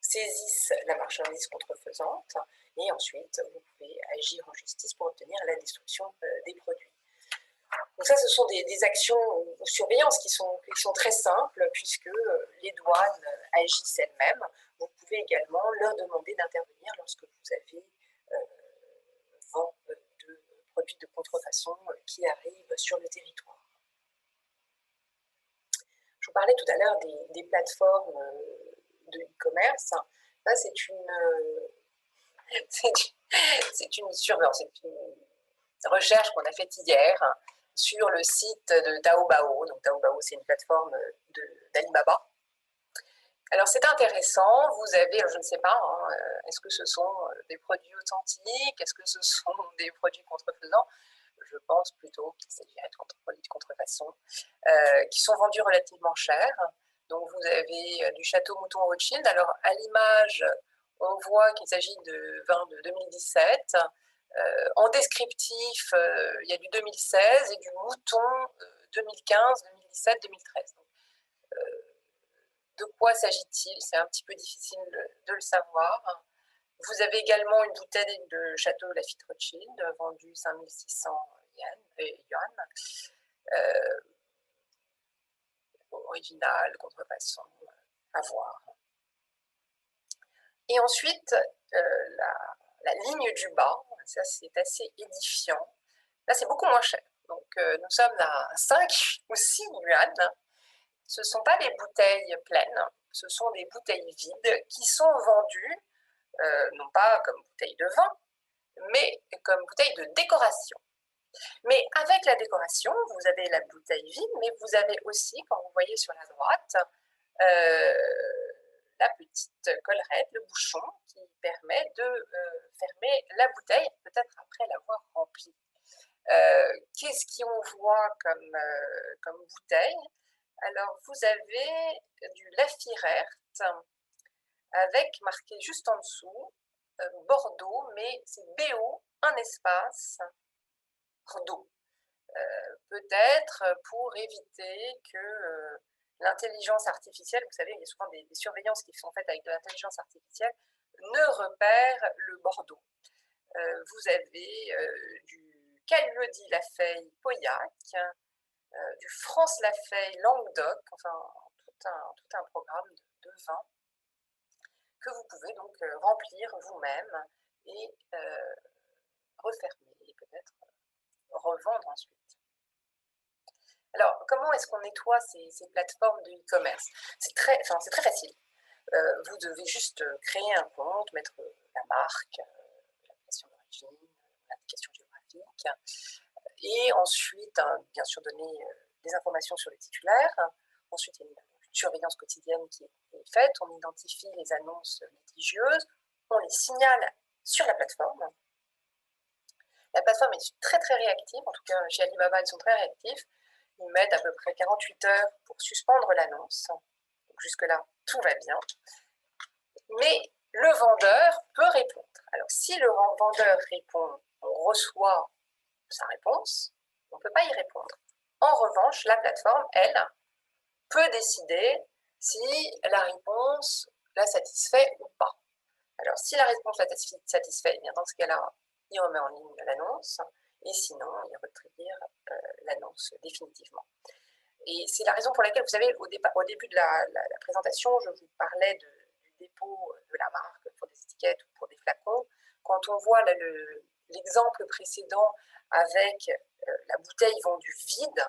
saisissent la marchandise contrefaisante et ensuite vous pouvez agir en justice pour obtenir la destruction des produits. Donc ça, ce sont des actions ou surveillance qui sont très simples puisque les douanes agissent elles-mêmes. Vous pouvez également leur demander d'intervenir lorsque vous avez vent de produits de contrefaçon qui arrivent sur le territoire. Je vous parlais tout à l'heure des plateformes de e-commerce. Ça, c'est une surveillance, c'est une recherche qu'on a faite hier sur le site de Taobao. Donc Taobao, c'est une plateforme d'Alibaba. Alors c'est intéressant, vous avez, je ne sais pas, est-ce que ce sont des produits authentiques, est-ce que ce sont des produits contrefaisants? Je pense plutôt qu'il s'agirait de produits de contrefaçon qui sont vendus relativement cher. Donc vous avez du Château Mouton Rothschild. Alors à l'image, on voit qu'il s'agit de vin de 2017. En descriptif, il y a du 2016 et du mouton 2015, 2017, 2013. Donc, de quoi s'agit-il? C'est un petit peu difficile de le savoir. Vous avez également une bouteille de Château Lafite Rothschild vendue 5600 yuan. Original, contrefaçon, à voir. Et ensuite, la ligne du bas, ça c'est assez édifiant. Là, c'est beaucoup moins cher. Donc, nous sommes à 5 ou 6 yuan. Ce ne sont pas des bouteilles pleines, ce sont des bouteilles vides qui sont vendues, non pas comme bouteilles de vin, mais comme bouteille de décoration. Mais avec la décoration, vous avez la bouteille vide, mais vous avez aussi, comme vous voyez sur la droite, la petite collerette, le bouchon, qui permet de fermer la bouteille, peut-être après l'avoir remplie. Qu'est-ce qu'on voit comme bouteille? Alors, vous avez du Lafirert, avec marqué juste en dessous Bordeaux, mais c'est BO, un espace, Bordeaux. Peut-être pour éviter que l'intelligence artificielle, vous savez, il y a souvent des surveillances qui sont faites avec de l'intelligence artificielle, ne repère le Bordeaux. Vous avez du Caluodi-Lafay-Pauillac, du France-Lafay Languedoc, enfin tout un programme de vin que vous pouvez donc remplir vous-même et refermer et peut-être revendre ensuite. Alors, comment est-ce qu'on nettoie ces plateformes de e-commerce? C'est très facile. Vous devez juste créer un compte, mettre la marque, l'appellation d'origine, l'indication géographique, et ensuite, bien sûr, donner des informations sur le titulaire. Ensuite, il y a une surveillance quotidienne qui est faite. On identifie les annonces litigieuses, on les signale sur la plateforme. La plateforme est très très réactive, en tout cas chez Alibaba, ils sont très réactifs. Ils mettent à peu près 48 heures pour suspendre l'annonce. Jusque-là, tout va bien. Mais le vendeur peut répondre. Alors, si le vendeur répond, on reçoit sa réponse, on ne peut pas y répondre. En revanche, la plateforme, elle, peut décider si la réponse la satisfait ou pas. Alors, si la réponse la satisfait, eh bien dans ce cas-là, il remet en ligne l'annonce, et sinon, il retire l'annonce définitivement. Et c'est la raison pour laquelle, vous savez, au début de la présentation, je vous parlais du dépôt de la marque pour des étiquettes ou pour des flacons. Quand on voit l'exemple précédent avec la bouteille vendue vide,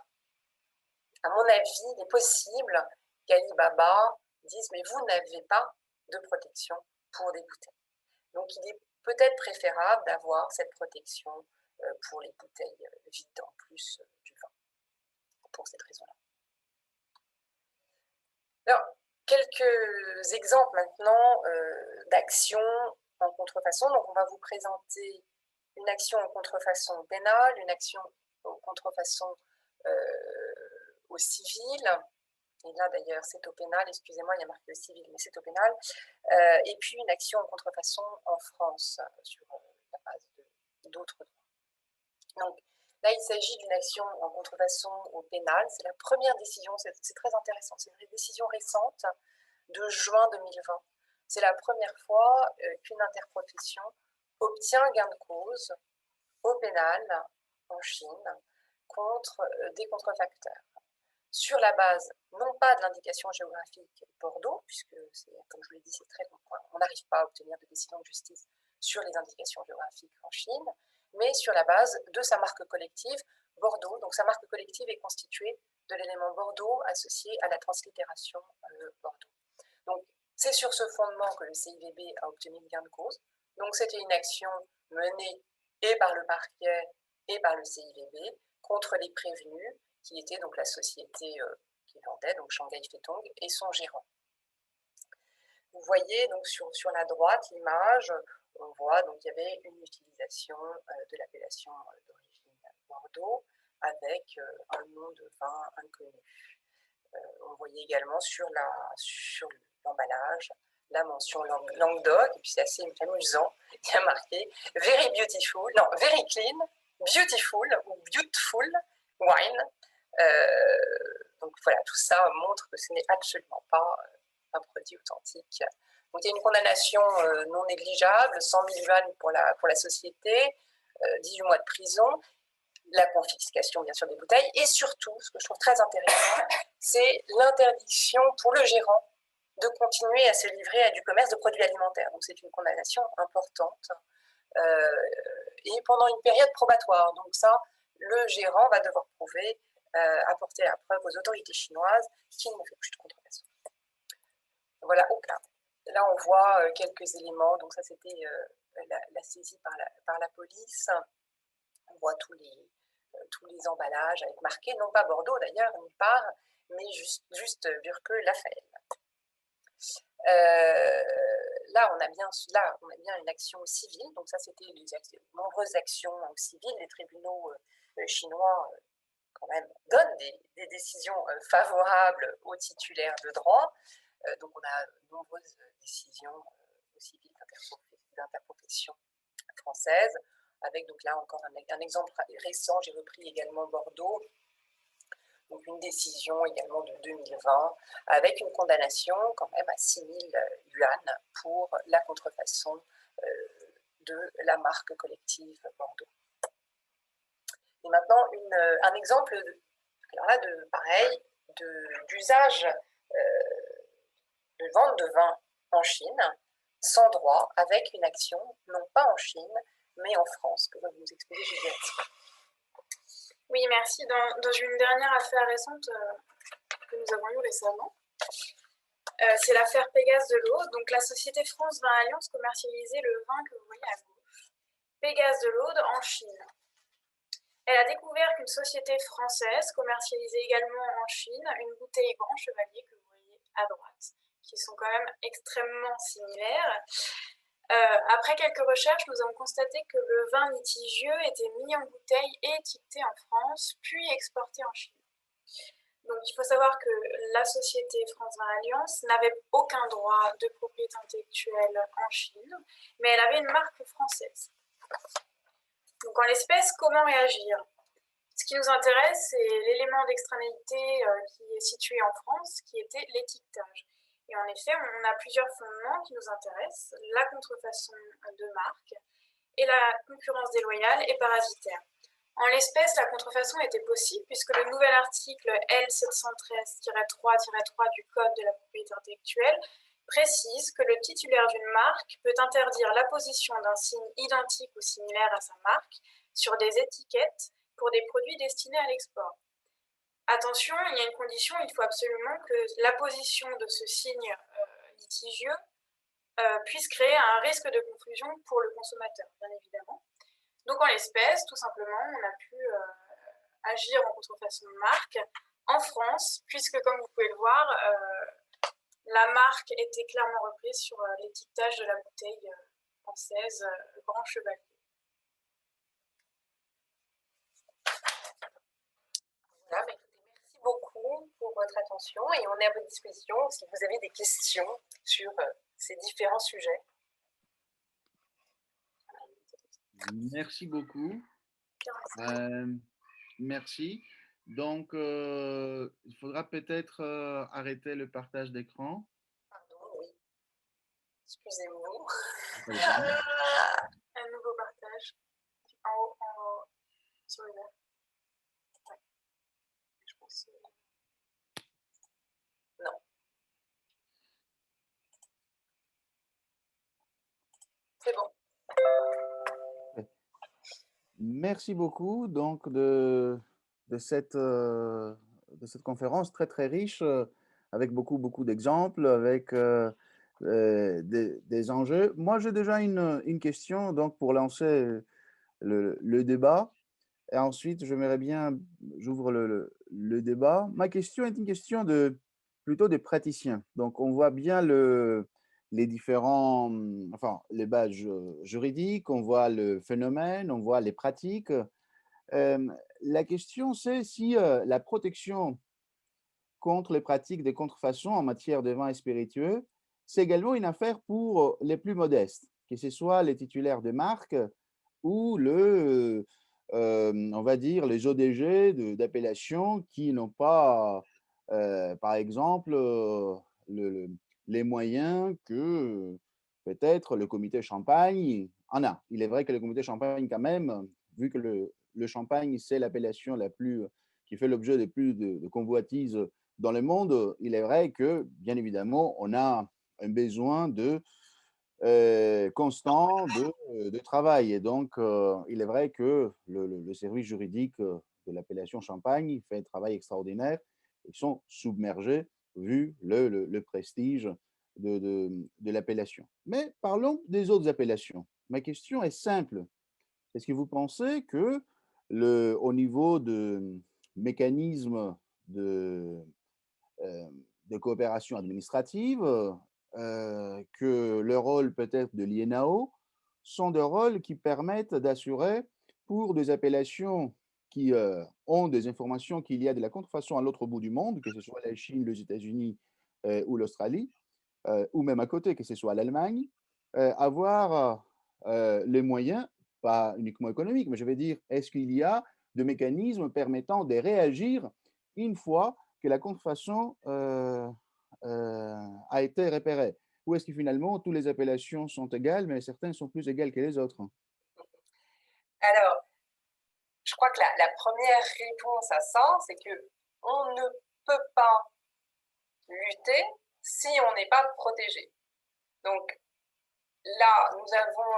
à mon avis, il est possible qu'Alibaba dise « mais vous n'avez pas de protection pour des bouteilles ». Donc, il est peut-être préférable d'avoir cette protection pour les bouteilles vides en plus du vin, pour cette raison-là. Alors, quelques exemples maintenant d'actions en contrefaçon. Donc, on va vous présenter une action en contrefaçon pénale, une action en contrefaçon au civil. Et là, d'ailleurs, c'est au pénal. Excusez-moi, il y a marqué au civil, mais c'est au pénal. Et puis, une action en contrefaçon en France sur la base d'autres droits. Donc, là, il s'agit d'une action en contrefaçon au pénal. C'est la première décision, c'est très intéressant, c'est une décision récente de juin 2020. C'est la première fois qu'une interprofession obtient gain de cause au pénal en Chine contre des contrefacteurs. Sur la base, non pas de l'indication géographique Bordeaux, puisque, comme je vous l'ai dit, c'est très compliqué, on n'arrive pas à obtenir de décision de justice sur les indications géographiques en Chine, mais sur la base de sa marque collective Bordeaux. Donc sa marque collective est constituée de l'élément Bordeaux associé à la translittération Bordeaux. Donc c'est sur ce fondement que le CIVB a obtenu le gain de cause. Donc c'était une action menée et par le parquet et par le CIVB contre les prévenus, qui était donc la société qui vendait, donc Shanghai Fetong, et son gérant. Vous voyez donc sur la droite l'image, on voit donc il y avait une utilisation de l'appellation d'origine Bordeaux avec un nom de vin inconnu. On voyait également sur l'emballage la mention Languedoc, et puis c'est assez amusant, il y a marqué very beautiful, non, very clean, beautiful ou beautiful wine. Donc voilà, tout ça montre que ce n'est absolument pas un produit authentique. Donc il y a une condamnation non négligeable, 100 000 yuan pour la société, 18 mois de prison, la confiscation bien sûr des bouteilles, et surtout, ce que je trouve très intéressant, c'est l'interdiction pour le gérant de continuer à se livrer à du commerce de produits alimentaires. Donc c'est une condamnation importante, et pendant une période probatoire. Donc ça, le gérant va devoir prouver, apporter la preuve aux autorités chinoises qu'il ne fait plus de contrefaçon. Voilà, là on voit quelques éléments. Donc ça, c'était la saisie par la police. On voit tous les emballages avec marqué, non pas Bordeaux d'ailleurs, nulle part, mais juste Burque-Lafayette. Là, on a bien une action civile. Donc ça, c'était les nombreuses actions civiles. Les tribunaux chinois quand même donnent des décisions favorables aux titulaires de droit. Donc on a de nombreuses décisions civiles d'interprofession française, avec donc là encore un exemple récent. J'ai repris également Bordeaux. Donc une décision également de 2020, avec une condamnation quand même à 6 000 yuan pour la contrefaçon de la marque collective Bordeaux. Et maintenant, un exemple, alors là, d'usage de vente de vin en Chine, sans droit, avec une action, non pas en Chine, mais en France, que va vous expliquer Juliette. Oui, merci. Dans une dernière affaire récente que nous avons eue récemment, c'est l'affaire Pégase de l'Aude. Donc la société France Vin Alliance commercialisait le vin que vous voyez à gauche, Pégase de l'Aude, en Chine. Elle a découvert qu'une société française commercialisait également en Chine une bouteille Grand Chevalier que vous voyez à droite, qui sont quand même extrêmement similaires. Après quelques recherches, nous avons constaté que le vin litigieux était mis en bouteille et étiqueté en France, puis exporté en Chine. Donc il faut savoir que la société France Vin Alliance n'avait aucun droit de propriété intellectuelle en Chine, mais elle avait une marque française. Donc en l'espèce, comment réagir? Ce qui nous intéresse, c'est l'élément d'extranéité qui est situé en France, qui était l'étiquetage. Et en effet, on a plusieurs fondements qui nous intéressent, la contrefaçon de marque et la concurrence déloyale et parasitaire. En l'espèce, la contrefaçon était possible puisque le nouvel article L713-3-3 du Code de la propriété intellectuelle précise que le titulaire d'une marque peut interdire l'apposition d'un signe identique ou similaire à sa marque sur des étiquettes pour des produits destinés à l'export. Attention, il y a une condition, il faut absolument que l'apposition de ce signe litigieux puisse créer un risque de confusion pour le consommateur, bien évidemment. Donc en l'espèce, tout simplement, on a pu agir en contrefaçon de marque en France, puisque comme vous pouvez le voir, la marque était clairement reprise sur l'étiquetage de la bouteille française Grand Chevalier. Voilà, bah, écoutez, merci beaucoup pour votre attention et on est à votre disposition si vous avez des questions sur ces différents sujets. Merci beaucoup. Merci. Donc, il faudra peut-être arrêter le partage d'écran. Pardon, oui. Excusez-moi. Un nouveau partage. En haut, sur le vert. Ouais. Je pense. Non. C'est bon. Merci beaucoup donc de cette conférence très très riche avec beaucoup d'exemples, avec des enjeux. Moi, j'ai déjà une question donc pour lancer le débat. Et ensuite, j'aimerais bien, j'ouvre le débat. Ma question est une question plutôt des praticiens. Donc, on voit bien les différents, enfin, les bases juridiques, on voit le phénomène, on voit les pratiques. La question, c'est si la protection contre les pratiques de contrefaçon en matière de vins et spiritueux, c'est également une affaire pour les plus modestes, que ce soit les titulaires de marque ou on va dire, les ODG d'appellation qui n'ont pas, par exemple, les moyens que peut-être le comité Champagne en a. Il est vrai que le comité Champagne, quand même, vu que le Champagne, c'est l'appellation qui fait l'objet de plus de convoitises dans le monde, il est vrai que, bien évidemment, on a un besoin constant de travail. Et donc, il est vrai que le service juridique de l'appellation Champagne fait un travail extraordinaire. Ils sont submergés vu le prestige de l'appellation. Mais parlons des autres appellations. ma question est simple. Est-ce que vous pensez que au niveau de mécanismes de, euh, de coopération administrative, que le rôle peut-être de l'INAO sont des rôles qui permettent d'assurer pour des appellations qui ont des informations qu'il y a de la contrefaçon à l'autre bout du monde, que ce soit la Chine, les États-Unis ou l'Australie, ou même à côté, que ce soit l'Allemagne, avoir les moyens, pas uniquement économiques, mais je vais dire, est-ce qu'il y a de mécanismes permettant de réagir une fois que la contrefaçon a été repérée? Ou est-ce que finalement, toutes les appellations sont égales, mais certaines sont plus égales que les autres? Alors, je crois que la première réponse à ça, c'est que on ne peut pas lutter si on n'est pas protégé. Donc là, nous avons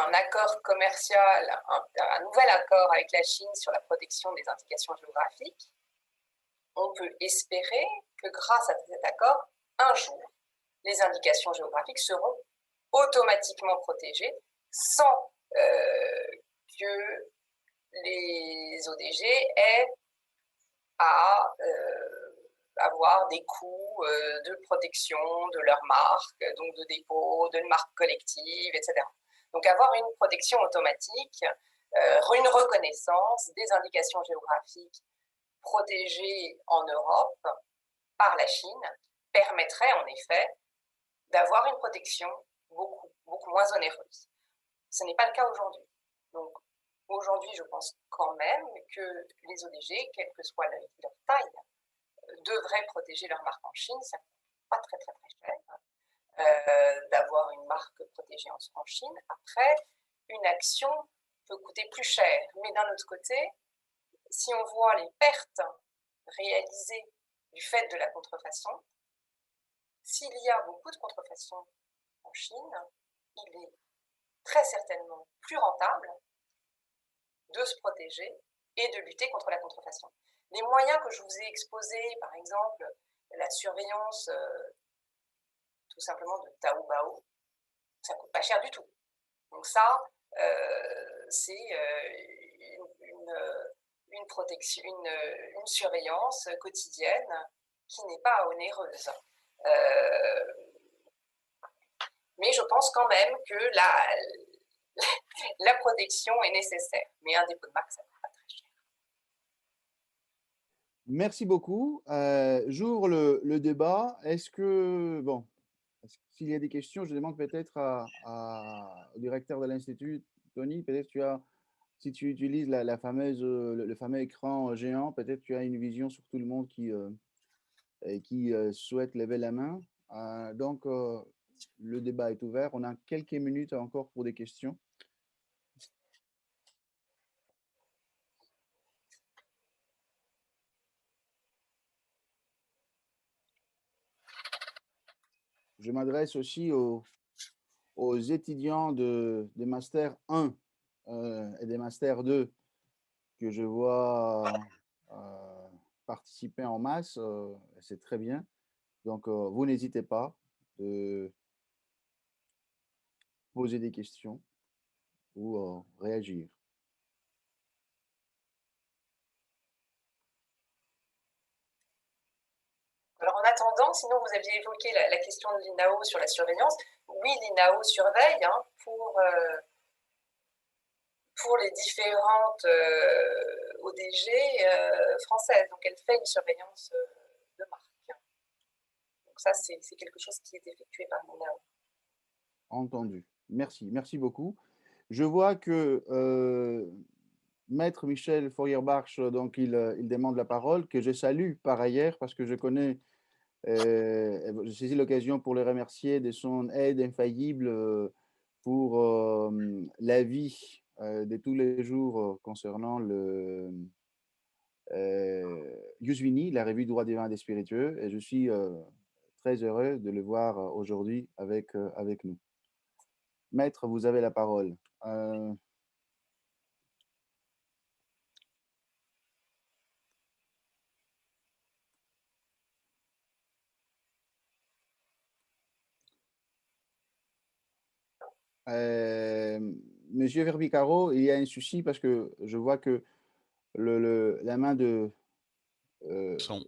un accord commercial, un nouvel accord avec la Chine sur la protection des indications géographiques. On peut espérer que grâce à cet accord, un jour, les indications géographiques seront automatiquement protégées sans que les ODG aient à avoir des coûts de protection de leur marque, donc de dépôt, de marque collective, etc. Donc avoir une protection automatique, une reconnaissance des indications géographiques protégées en Europe par la Chine permettrait en effet d'avoir une protection beaucoup moins onéreuse. Ce n'est pas le cas aujourd'hui. Donc aujourd'hui, je pense quand même que les ODG, quelle que soit leur taille, devraient protéger leur marque en Chine. Ça ne coûte pas très cher d'avoir une marque protégée en Chine. Après, une action peut coûter plus cher. Mais d'un autre côté, si on voit les pertes réalisées du fait de la contrefaçon, s'il y a beaucoup de contrefaçon en Chine, il est très certainement plus rentable de se protéger et de lutter contre la contrefaçon. Les moyens que je vous ai exposés, par exemple, la surveillance tout simplement de Taobao, ça ne coûte pas cher du tout. Donc ça, c'est une protection, une surveillance quotidienne qui n'est pas onéreuse. Mais je pense quand même que la protection est nécessaire. Mais un dépôt de marque, ça ne coûte pas très cher. Merci beaucoup. J'ouvre le débat. Est-ce que, bon, s'il y a des questions, je demande peut-être au directeur de l'Institut, Tony, peut-être si tu utilises la fameuse, le fameux écran géant, peut-être tu as une vision sur tout le monde qui souhaite lever la main. Donc, le débat est ouvert. On a quelques minutes encore pour des questions. Je m'adresse aussi aux étudiants de Master 1 et des Master 2 que je vois participer en masse. C'est très bien. Donc, vous n'hésitez pas de poser des questions ou réagir. Alors en attendant, sinon vous aviez évoqué la question de l'INAO sur la surveillance. Oui, l'INAO surveille pour les différentes ODG françaises. Donc elle fait une surveillance de marque. Donc ça, c'est quelque chose qui est effectué par l'INAO. Entendu. Merci. Merci beaucoup. Je vois que Maître Michel Feuerbach, donc il demande la parole, que je salue par ailleurs parce que je connais, je saisis l'occasion pour le remercier de son aide infaillible pour la vie de tous les jours concernant le Yusvini, la revue Droit des vins et des spiritueux, et je suis très heureux de le voir aujourd'hui avec nous. Maître, vous avez la parole. Monsieur Verbicaro, il y a un souci parce que je vois que la main Son-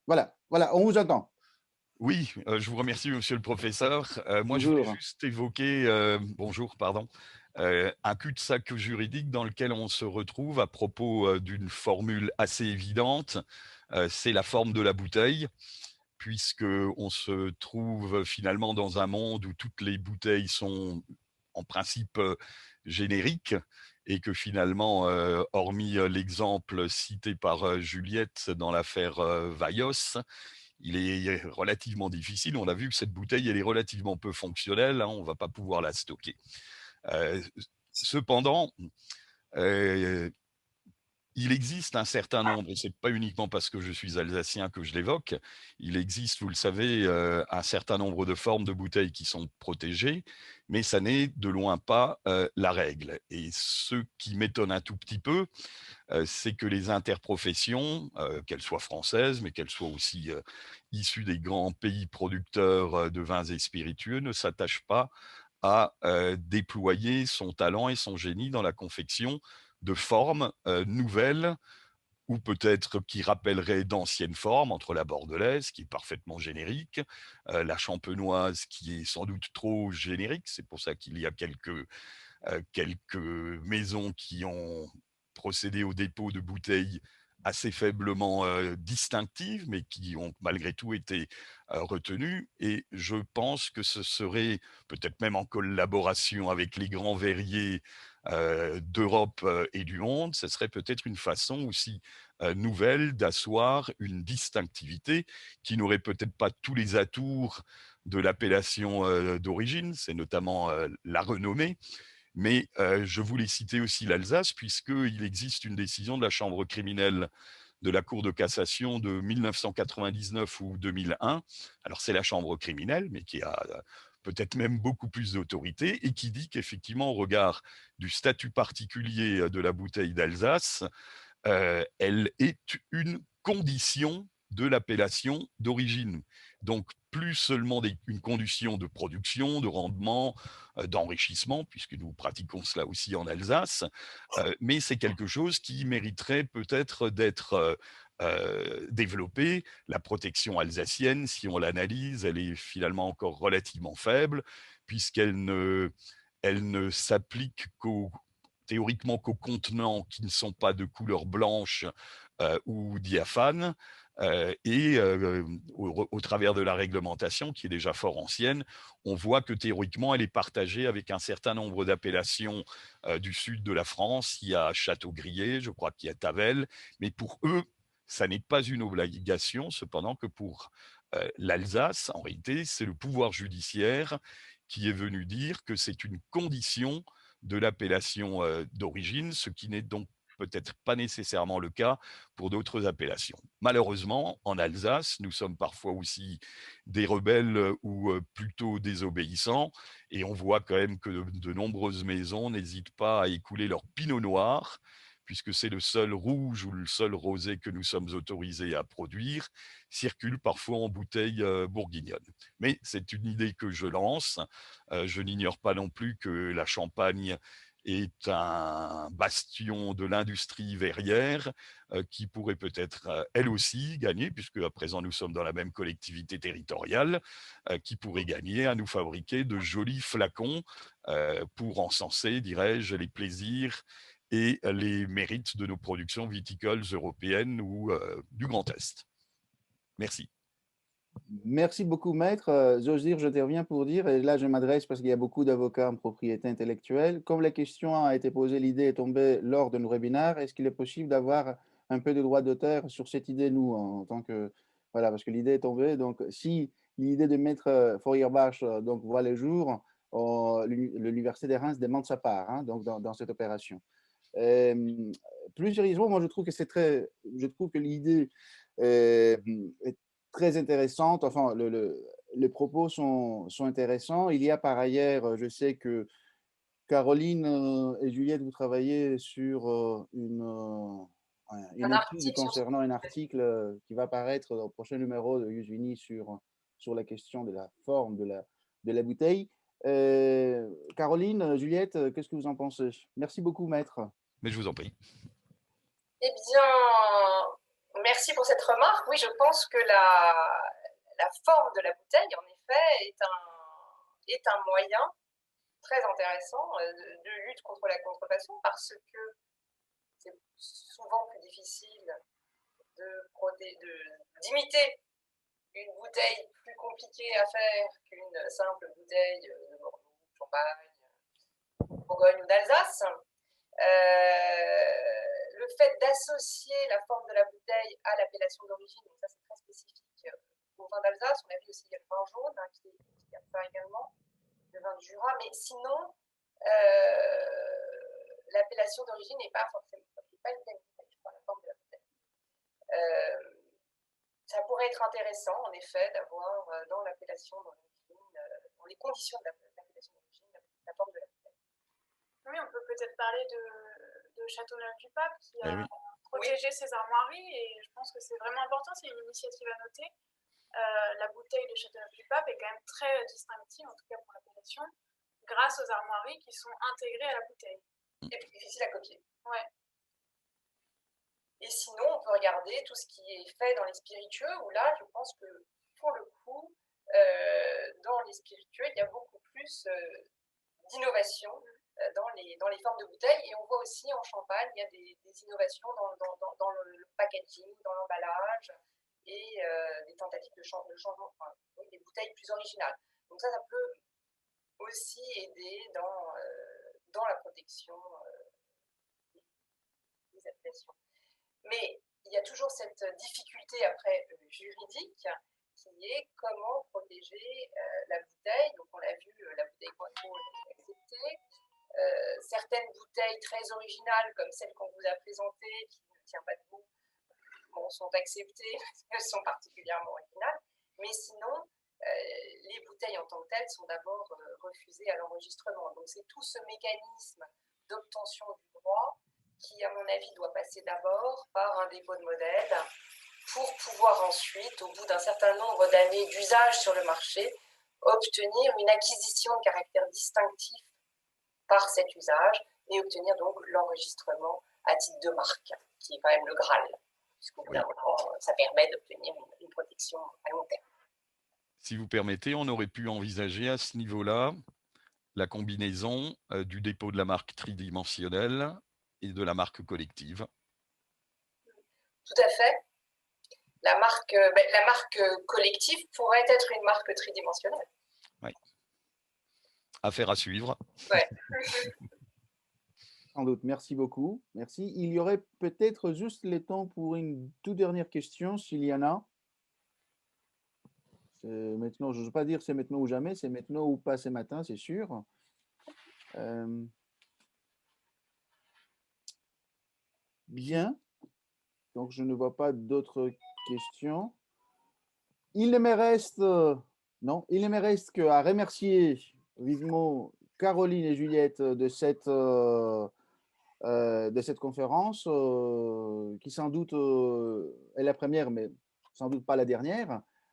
voilà, voilà, on vous entend. Oui, je vous remercie, monsieur le professeur. Moi, je voulais Bonjour. juste évoquer, bonjour, pardon, un cul-de-sac juridique dans lequel on se retrouve à propos d'une formule assez évidente. C'est la forme de la bouteille, puisque on se trouve finalement dans un monde où toutes les bouteilles sont en principe génériques et que finalement, hormis l'exemple cité par Juliette dans l'affaire Vaios, il est relativement difficile. On a vu que cette bouteille, elle est relativement peu fonctionnelle. Hein, on ne va pas pouvoir la stocker. Euh, cependant, euh, il existe un certain nombre, et c'est pas uniquement parce que je suis alsacien que je l'évoque, il existe, vous le savez, un certain nombre de formes de bouteilles qui sont protégées, mais ça n'est de loin pas la règle. Et ce qui m'étonne un tout petit peu, c'est que les interprofessions, qu'elles soient françaises, mais qu'elles soient aussi issues des grands pays producteurs de vins et spiritueux, ne s'attachent pas à déployer son talent et son génie dans la confection de formes nouvelles ou peut-être qui rappelleraient d'anciennes formes, entre la bordelaise, qui est parfaitement générique, la champenoise, qui est sans doute trop générique. C'est pour ça qu'il y a quelques maisons qui ont procédé au dépôt de bouteilles assez faiblement distinctives, mais qui ont malgré tout été retenues. Et je pense que ce serait, peut-être même en collaboration avec les grands verriers d'Europe et du monde, ce serait peut-être une façon aussi nouvelle d'asseoir une distinctivité qui n'aurait peut-être pas tous les atours de l'appellation d'origine, c'est notamment la renommée, mais je voulais citer aussi l'Alsace, puisqu'il existe une décision de la Chambre criminelle de la Cour de cassation de 1999 ou 2001. Alors c'est la Chambre criminelle, mais qui a peut-être même beaucoup plus d'autorité, et qui dit qu'effectivement, au regard du statut particulier de la bouteille d'Alsace, elle est une condition de l'appellation d'origine. Donc, plus seulement une condition de production, de rendement, d'enrichissement, puisque nous pratiquons cela aussi en Alsace, mais c'est quelque chose qui mériterait peut-être d'être développé. La protection alsacienne, si on l'analyse, elle est finalement encore relativement faible, elle ne s'applique théoriquement qu'aux contenants qui ne sont pas de couleur blanche ou diaphane. Au travers de la réglementation, qui est déjà fort ancienne, on voit que théoriquement, elle est partagée avec un certain nombre d'appellations du sud de la France. Il y a Châteaubriand, je crois qu'il y a Tavel, mais pour eux, ça n'est pas une obligation, cependant que pour l'Alsace, en réalité, c'est le pouvoir judiciaire qui est venu dire que c'est une condition de l'appellation d'origine, ce qui n'est donc peut-être pas nécessairement le cas pour d'autres appellations. Malheureusement, en Alsace, nous sommes parfois aussi des rebelles ou plutôt désobéissants, et on voit quand même que de nombreuses maisons n'hésitent pas à écouler leur pinot noir, puisque c'est le seul rouge ou le seul rosé que nous sommes autorisés à produire, circule parfois en bouteille bourguignonne. Mais c'est une idée que je lance. Je n'ignore pas non plus que la Champagne est un bastion de l'industrie verrière qui pourrait peut-être elle aussi gagner, puisque à présent nous sommes dans la même collectivité territoriale, qui pourrait gagner à nous fabriquer de jolis flacons pour encenser, dirais-je, les plaisirs et les mérites de nos productions viticoles européennes ou du Grand Est. Merci. Merci beaucoup, maître. J'ose dire, je t'interviens pour dire, et là je m'adresse parce qu'il y a beaucoup d'avocats en propriété intellectuelle. Comme la question a été posée, l'idée est tombée lors de nos webinaires, est-ce qu'il est possible d'avoir un peu de droit d'auteur sur cette idée, nous, en tant que... Voilà, parce que l'idée est tombée. Donc, si l'idée de mettre Feuerbach donc, voit le jour, l'Université de Reims demande sa part hein, donc, dans cette opération. Plus sérieusement, moi je trouve que c'est très... Je trouve que l'idée est très intéressante. Enfin, les propos sont intéressants. Il y a par ailleurs, je sais que Caroline et Juliette, vous travaillez sur une Un étude article sur ce concernant un article qui va paraître dans le prochain numéro de Usvini sur la question de la forme de la bouteille. Caroline, Juliette, qu'est-ce que vous en pensez? Merci beaucoup, maître. Mais je vous en prie. Eh bien, merci pour cette remarque. Oui, je pense que la forme de la bouteille, en effet, est un moyen très intéressant de lutte contre la contrefaçon parce que c'est souvent plus difficile d'imiter une bouteille plus compliquée à faire qu'une simple bouteille de Bordeaux, Champagne, Bourgogne ou d'Alsace. Le fait d'associer la forme de la bouteille à l'appellation d'origine, donc ça c'est très spécifique au vin d'Alsace. On a vu aussi il y a le vin jaune qui a ça également, le vin du Jura, mais sinon l'appellation d'origine n'est pas forcément pas une telle bouteille, je crois, la forme de la bouteille. Ça pourrait être intéressant, en effet, d'avoir dans l'appellation d'origine, dans les conditions de l'appellation d'origine, la forme de la bouteille. Oui, on peut peut-être parler de Châteauneuf-du-Pape qui a oui. protégé ses armoiries et je pense que c'est vraiment important, c'est une initiative à noter. La bouteille de Châteauneuf-du-Pape est quand même très distinctive, en tout cas pour l'appellation, grâce aux armoiries qui sont intégrées à la bouteille. Et puis difficile à copier. Ouais. Et sinon, on peut regarder tout ce qui est fait dans les spiritueux, où là, je pense que pour le coup, dans les spiritueux, il y a beaucoup plus d'innovation dans les formes de bouteilles. Et on voit aussi en champagne, il y a des innovations dans le packaging, dans l'emballage, et des tentatives de changement, enfin, des bouteilles plus originales. Donc ça peut aussi aider dans la protection des appellations. Mais il y a toujours cette difficulté après juridique qui est comment protéger la bouteille. Donc on l'a vu, la bouteille Cointreau est acceptée. Certaines bouteilles très originales, comme celle qu'on vous a présentée, qui ne tient pas debout, bon, sont acceptées parce qu'elles sont particulièrement originales. Mais sinon, les bouteilles en tant que telles sont d'abord refusées à l'enregistrement. Donc c'est tout ce mécanisme d'obtention du droit qui, à mon avis, doit passer d'abord par un dépôt de modèle pour pouvoir ensuite, au bout d'un certain nombre d'années d'usage sur le marché, obtenir une acquisition de caractère distinctif par cet usage et obtenir donc l'enregistrement à titre de marque, qui est quand même le Graal, puisqu'au bout d'un moment, ça permet d'obtenir une protection à long terme. Si vous permettez, on aurait pu envisager à ce niveau-là la combinaison du dépôt de la marque tridimensionnelle et de la marque collective. Tout à fait. La marque collective pourrait être une marque tridimensionnelle. Oui. Affaire à suivre. Ouais. Sans doute, merci beaucoup. Merci. Il y aurait peut-être juste le temps pour une toute dernière question, s'il y en a. Maintenant, je ne veux pas dire c'est maintenant ou jamais, c'est maintenant ou pas ce matin, c'est sûr. Bien. Donc, je ne vois pas d'autres questions. Il ne me reste, non, il ne me reste qu'à remercier vivement Caroline et Juliette de cette conférence qui sans doute est la première, mais sans doute pas la dernière.